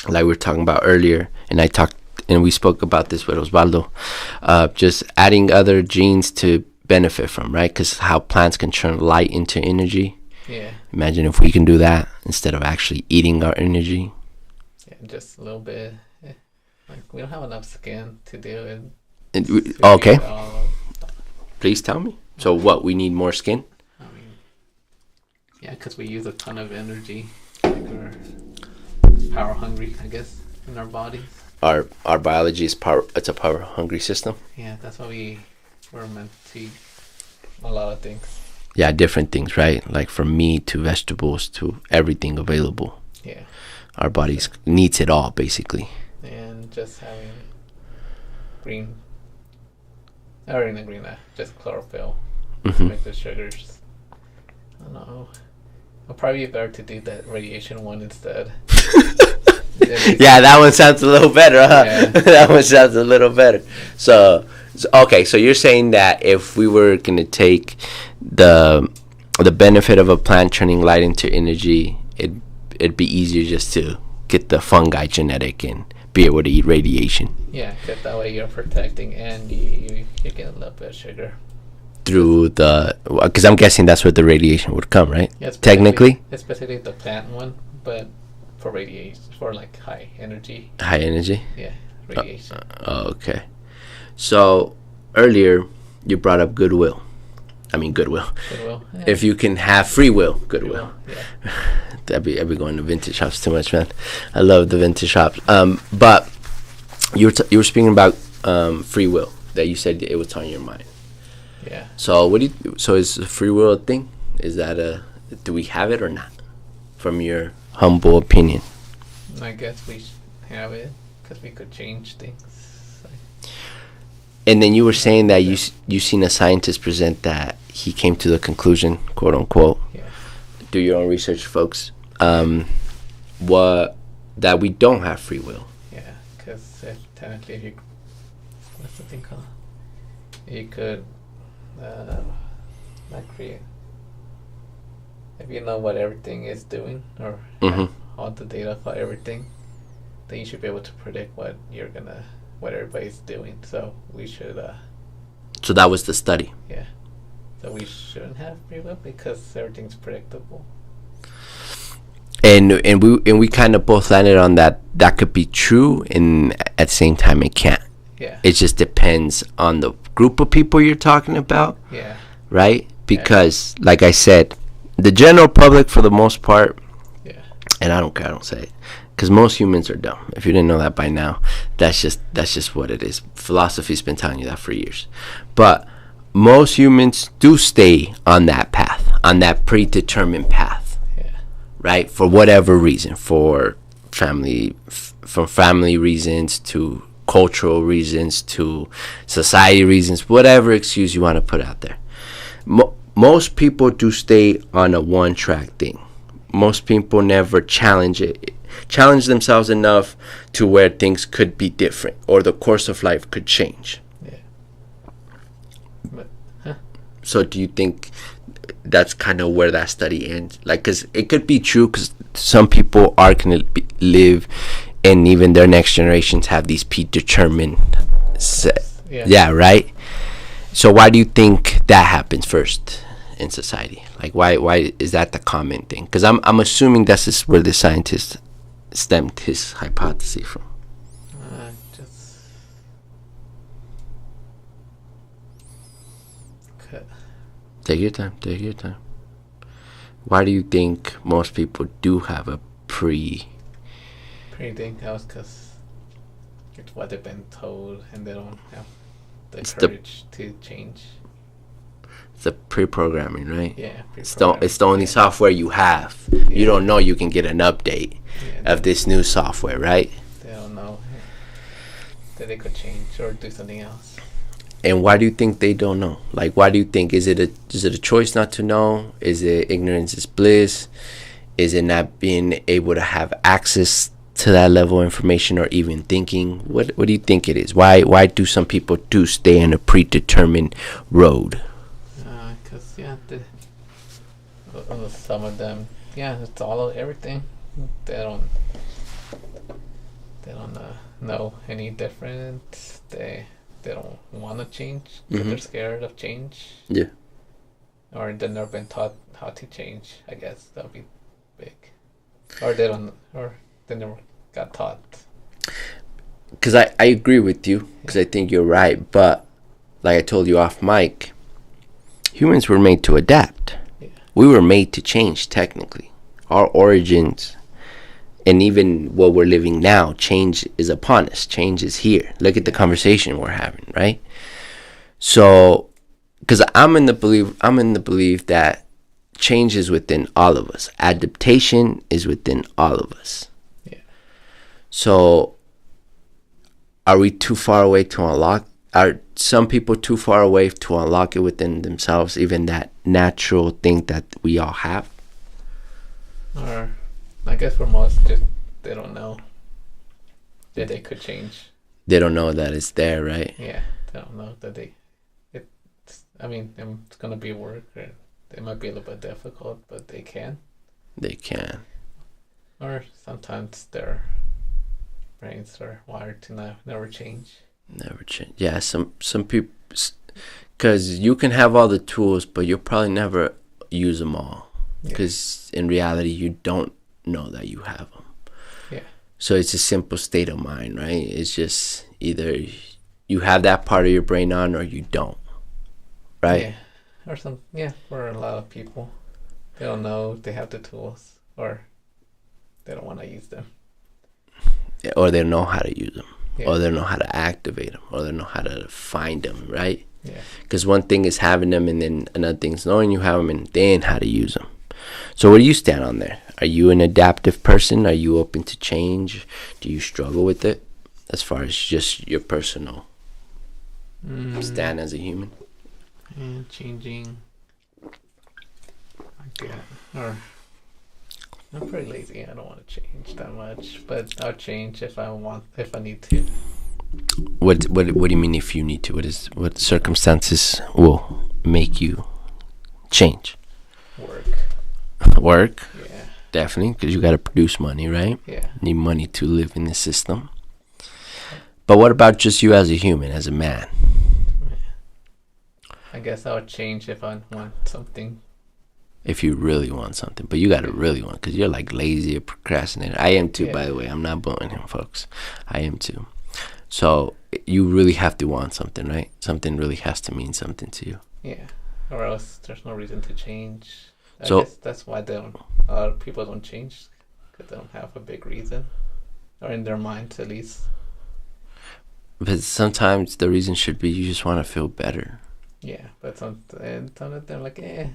Speaker 2: like we were talking about earlier, and we spoke about this with Osvaldo, just adding other genes to benefit from, right? Because how plants can turn light into energy.
Speaker 1: Yeah.
Speaker 2: Imagine if we can do that instead of actually eating our energy.
Speaker 1: Yeah, just a little bit. Like, we don't have enough skin to do it.
Speaker 2: Okay. Please tell me. So what, we need more skin?
Speaker 1: I mean, yeah, because we use a ton of energy. Like, we're power hungry, I guess, in our bodies.
Speaker 2: Our biology is it's a power hungry system.
Speaker 1: Yeah, that's why we're meant to eat a lot of things.
Speaker 2: Yeah, different things, right? Like from meat to vegetables to everything available.
Speaker 1: Yeah.
Speaker 2: Our bodies needs it all, basically.
Speaker 1: And just having just chlorophyll to make the sugars. I don't know. It'll probably be better to do that radiation one instead.
Speaker 2: Yeah, that one sounds a little better, huh? Yeah. That one sounds a little better. So okay, so you're saying that if we were going to take the benefit of a plant turning light into energy, it'd be easier just to get the fungi genetic and be able to eat radiation.
Speaker 1: Yeah, because that way you're protecting and you get a little bit of sugar.
Speaker 2: Through because I'm guessing that's where the radiation would come, right?
Speaker 1: Yeah,
Speaker 2: technically.
Speaker 1: Especially the plant one, but for radiation, for like high energy.
Speaker 2: High energy?
Speaker 1: Yeah, radiation.
Speaker 2: Okay. So earlier you brought up goodwill. I mean goodwill.
Speaker 1: Goodwill. Yeah.
Speaker 2: If you can have free will, goodwill.
Speaker 1: Yeah.
Speaker 2: I'd be going to vintage shops too much, man. I love the vintage shops. But you were speaking about free will, that you said it was on your mind.
Speaker 1: Yeah.
Speaker 2: So so is the free will a thing? Is that do we have it or not? From your humble opinion.
Speaker 1: I guess we have it because we could change things.
Speaker 2: And then you were saying that you seen a scientist present that he came to the conclusion, quote unquote.
Speaker 1: Yeah.
Speaker 2: Do your own research, folks. That we don't have free will.
Speaker 1: Yeah, because technically, if you, what's the thing called? You could not create. If you know what everything is doing or all the data for everything, then you should be able to predict what everybody's doing. So we should.
Speaker 2: So that was the study.
Speaker 1: Yeah. So we shouldn't have free will because everything's predictable.
Speaker 2: And we kind of both landed on that could be true, and at the same time it can't.
Speaker 1: Yeah.
Speaker 2: It just depends on the group of people you're talking about.
Speaker 1: Yeah.
Speaker 2: Right? Because like I said, the general public for the most part, and I don't care, I don't say it, because most humans are dumb. If you didn't know that by now, that's just what it is. Philosophy's been telling you that for years. But most humans do stay on that path, on that predetermined path. Right? For whatever reason, from family reasons to cultural reasons to society reasons, whatever excuse you want to put out there. Most people do stay on a one-track thing. Most people never challenge themselves enough to where things could be different or the course of life could change.
Speaker 1: Yeah. But,
Speaker 2: So do you think that's kind of where that study ends? Like, because it could be true, because some people are going to live, and even their next generations have these predetermined yeah, right? So why do you think that happens first in society? Like, why is that the common thing? Because I'm assuming this is where the scientist stemmed his hypothesis from. Take your time. Why do you think most people do have a
Speaker 1: thing? That was because it's what they've been told, and they don't have the courage to change.
Speaker 2: It's the pre-programming, right?
Speaker 1: Yeah.
Speaker 2: It's the only software you have. Yeah. You don't know you can get an update of this new software, right?
Speaker 1: They don't know that they could change or do something else.
Speaker 2: And why do you think they don't know? Like, why do you think? Is it a choice not to know? Is it ignorance is bliss? Is it not being able to have access to that level of information or even thinking? What do you think it is? Why do some people do stay on a predetermined road?
Speaker 1: Because some of them, it's all of everything. They don't know any different. They don't want to change. They're scared of change.
Speaker 2: Yeah.
Speaker 1: Or they've never been taught how to change. I guess that'll be big. Or they never got taught.
Speaker 2: Because I agree with you. Because I think you're right. But like I told you off mic, humans were made to adapt. Yeah. We were made to change. Technically, our origins. And even what we're living now, change is upon us. Change is here. Look at the conversation we're having, right? So, because I'm in the belief that change is within all of us. Adaptation is within all of us.
Speaker 1: Yeah.
Speaker 2: So, are we too far away to unlock? Are some people too far away to unlock it within themselves, even that natural thing that we all have?
Speaker 1: Or I guess for most, just they don't know that they could change.
Speaker 2: They don't know that it's there, right?
Speaker 1: Yeah, they don't know that it's gonna be work. It might be a little bit difficult, but they can.
Speaker 2: They can.
Speaker 1: Or sometimes their brains are wired to never change.
Speaker 2: Never change. Yeah, some people, because you can have all the tools, but you'll probably never use them all. Because in reality, you don't know that you have them.
Speaker 1: Yeah.
Speaker 2: So it's a simple state of mind, right? It's just either you have that part of your brain on or you don't, right?
Speaker 1: Yeah. Or some, yeah, for a lot of people, they don't know they have the tools, or they don't want to use them.
Speaker 2: Or they know how to use them,
Speaker 1: Yeah.
Speaker 2: or they know how to activate them, or they know how to find them, right?
Speaker 1: Yeah.
Speaker 2: Because one thing is having them, and then another thing is knowing you have them, and then how to use them. So where do you stand on there? Are you an adaptive person? Are you open to change? Do you struggle with it as far as just your personal stand as a human?
Speaker 1: And changing, like that. Or I'm pretty lazy. I don't want to change that much, but I'll change if I need to.
Speaker 2: What do you mean if you need to? What circumstances will make you change? Work,
Speaker 1: Yeah.
Speaker 2: definitely, because you got to produce money, right?
Speaker 1: Yeah.
Speaker 2: Need money to live in the system. But what about just you as a human, as a man?
Speaker 1: I guess I would change if I want something.
Speaker 2: If you really want something, but you got to really want, because you're like lazy or procrastinator. I am too, by the way. I'm not bullying him, folks. I am too. So you really have to want something, right? Something really has to mean something to you.
Speaker 1: Yeah. Or else there's no reason to change. I
Speaker 2: So-
Speaker 1: guess that's why a lot of people don't change, because they don't have a big reason, or in their minds at least.
Speaker 2: But sometimes the reason should be you just want to feel better.
Speaker 1: Yeah, but some of them like a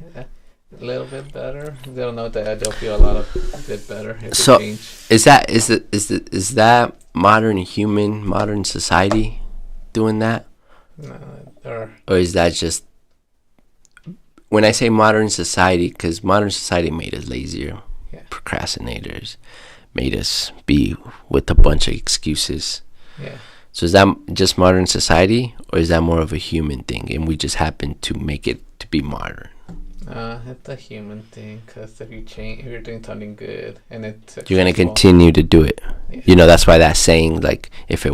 Speaker 1: little bit better. They don't know that they'll feel a bit better if
Speaker 2: So-
Speaker 1: they change.
Speaker 2: Is that modern society doing that?
Speaker 1: No,
Speaker 2: Or is that just, when I say modern society, because modern society made us lazier,
Speaker 1: Yeah.
Speaker 2: procrastinators, made us be with a bunch of excuses.
Speaker 1: yeah.
Speaker 2: So is that just modern society, or is that more of a human thing, and we just happen to make it to be modern?
Speaker 1: It's a human thing, because if you're doing something good and it's
Speaker 2: You're gonna
Speaker 1: successful,
Speaker 2: continue to do it.
Speaker 1: Yeah.
Speaker 2: You know, that's why that saying, like, if it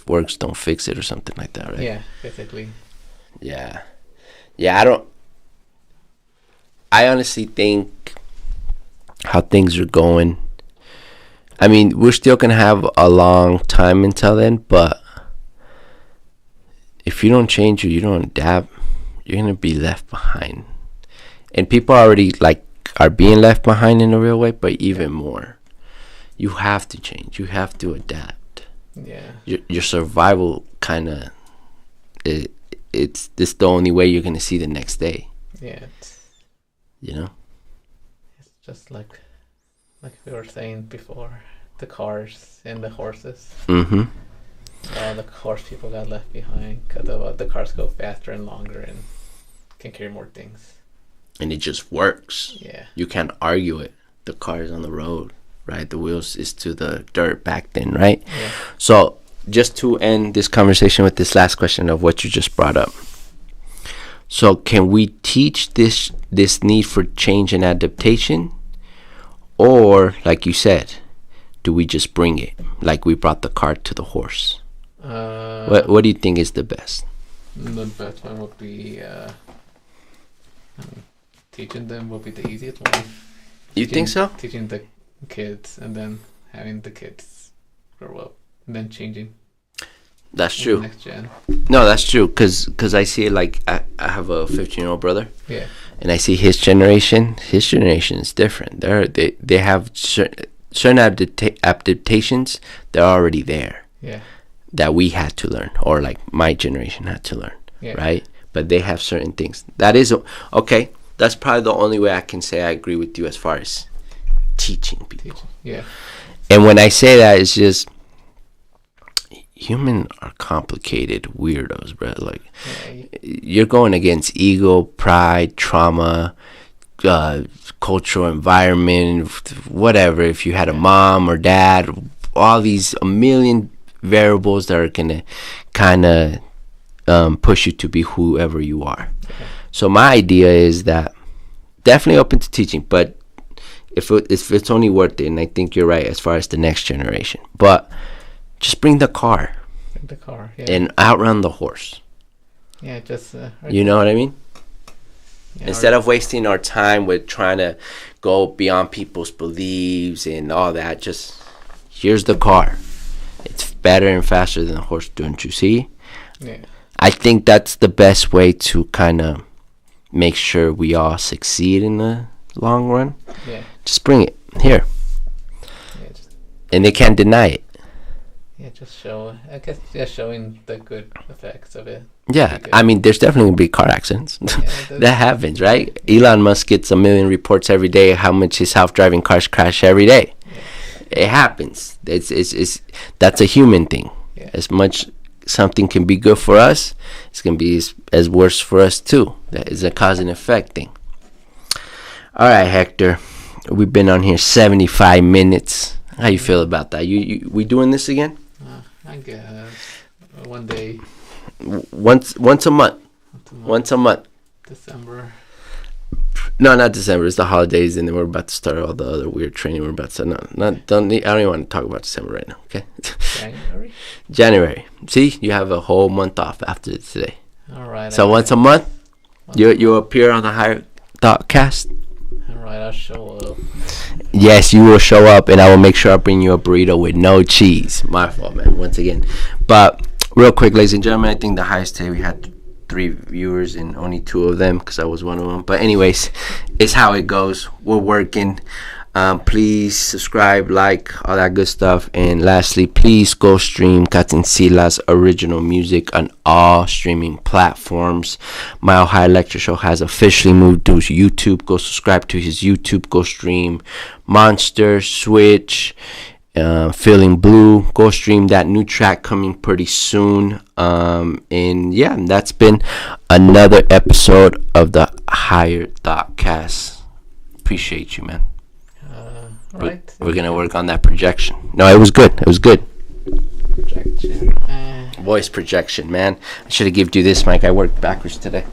Speaker 2: works, don't fix it, or something like that, right?
Speaker 1: Yeah, basically.
Speaker 2: Yeah. I honestly think how things are going, I mean, we're still going to have a long time until then, but if you don't change or you don't adapt, you're going to be left behind. And people already, like, are being left behind in a real way, but even more. You have to change. You have to adapt.
Speaker 1: Yeah.
Speaker 2: Your survival kind of, it's the only way you're going to see the next day,
Speaker 1: Yeah.
Speaker 2: you know?
Speaker 1: It's just like we were saying before, the cars and the horses.
Speaker 2: Mm-hmm.
Speaker 1: The horse people got left behind because the cars go faster and longer and can carry more things.
Speaker 2: And it just works.
Speaker 1: Yeah.
Speaker 2: You can't argue it. The car is on the road, right? The wheels is to the dirt back then, right?
Speaker 1: Yeah.
Speaker 2: So just to end this conversation with this last question of what you just brought up. So can we teach this need for change and adaptation? Or, like you said, do we just bring it? Like we brought the cart to the horse. What do you think is the best?
Speaker 1: The best one would be teaching them would be the easiest one.
Speaker 2: You think so?
Speaker 1: Teaching the kids and then having the kids grow up and then changing.
Speaker 2: That's
Speaker 1: in
Speaker 2: true.
Speaker 1: the next gen.
Speaker 2: No, that's true. Cause I see it, like I have a 15-year-old brother.
Speaker 1: Yeah.
Speaker 2: And I see his generation. His generation is different. They have certain adaptations. They're already there.
Speaker 1: Yeah.
Speaker 2: That we had to learn, or like my generation had to learn.
Speaker 1: Yeah.
Speaker 2: Right. But they have certain things. That is okay. That's probably the only way I can say I agree with you as far as teaching people.
Speaker 1: Yeah.
Speaker 2: And when I say that, it's just humans are complicated weirdos, bro. Like, you're going against ego, pride, trauma, cultural environment, whatever. If you had a mom or dad, all these a million variables that are gonna kind of push you to be whoever you are.
Speaker 1: Yeah.
Speaker 2: So my idea is that definitely open to teaching, but if it's only worth it, and I think you're right as far as the next generation, but just bring the car.
Speaker 1: Bring the car. Yeah.
Speaker 2: And outrun the horse.
Speaker 1: Yeah. Just.
Speaker 2: You know what I mean?
Speaker 1: Yeah,
Speaker 2: Instead of wasting our time with trying to go beyond people's beliefs and all that, just here's the car. It's better and faster than a horse, don't you see?
Speaker 1: yeah.
Speaker 2: I think that's the best way to kind of make sure we all succeed in the long run.
Speaker 1: Yeah.
Speaker 2: Just bring it here.
Speaker 1: Yeah, just,
Speaker 2: And they can't deny it.
Speaker 1: yeah, just show. I guess just showing the good effects of it.
Speaker 2: Yeah, I mean, there's definitely going to be car accidents.
Speaker 1: Yeah,
Speaker 2: That happens, right? Elon Musk gets a million reports every day how much his self-driving cars crash every day.
Speaker 1: Yeah.
Speaker 2: It happens. It's that's a human thing.
Speaker 1: Yeah.
Speaker 2: As much something can be good for us, it's going to be as worse for us too. That is a cause and effect thing. All right, Hector. We've been on here 75 minutes. How you feel about that? We doing this again?
Speaker 1: I guess one day.
Speaker 2: Once a month. Once a month.
Speaker 1: December.
Speaker 2: No, not December. It's the holidays, and then we're about to start all the other weird training. We're about to I don't even want to talk about December right now. Okay.
Speaker 1: January.
Speaker 2: January. See, you have a whole month off after today.
Speaker 1: All right.
Speaker 2: So once a month, you appear on the Higher Thought Cast.
Speaker 1: All right, I'll show up.
Speaker 2: Yes, you will show up, and I will make sure I bring you a burrito with no cheese. My fault, man. Once again, but real quick, ladies and gentlemen, I think the highest today we had 3 viewers and only 2 of them because I was one of them. But anyways, it's how it goes. We're working. Please subscribe, like, all that good stuff. And lastly, please go stream Katincila's original music on all streaming platforms. Mile High Lecture Show has officially moved to YouTube. Go subscribe to his YouTube. Go stream Monster, Switch, Feeling Blue. Go stream that new track coming pretty soon. And yeah, that's been another episode of the Higher Thought Cast. Appreciate you, man.
Speaker 1: Right.
Speaker 2: We're gonna work on that projection. No, it was good. It was good.
Speaker 1: Projection.
Speaker 2: Voice projection, man. I should have given you this mic. I worked backwards today.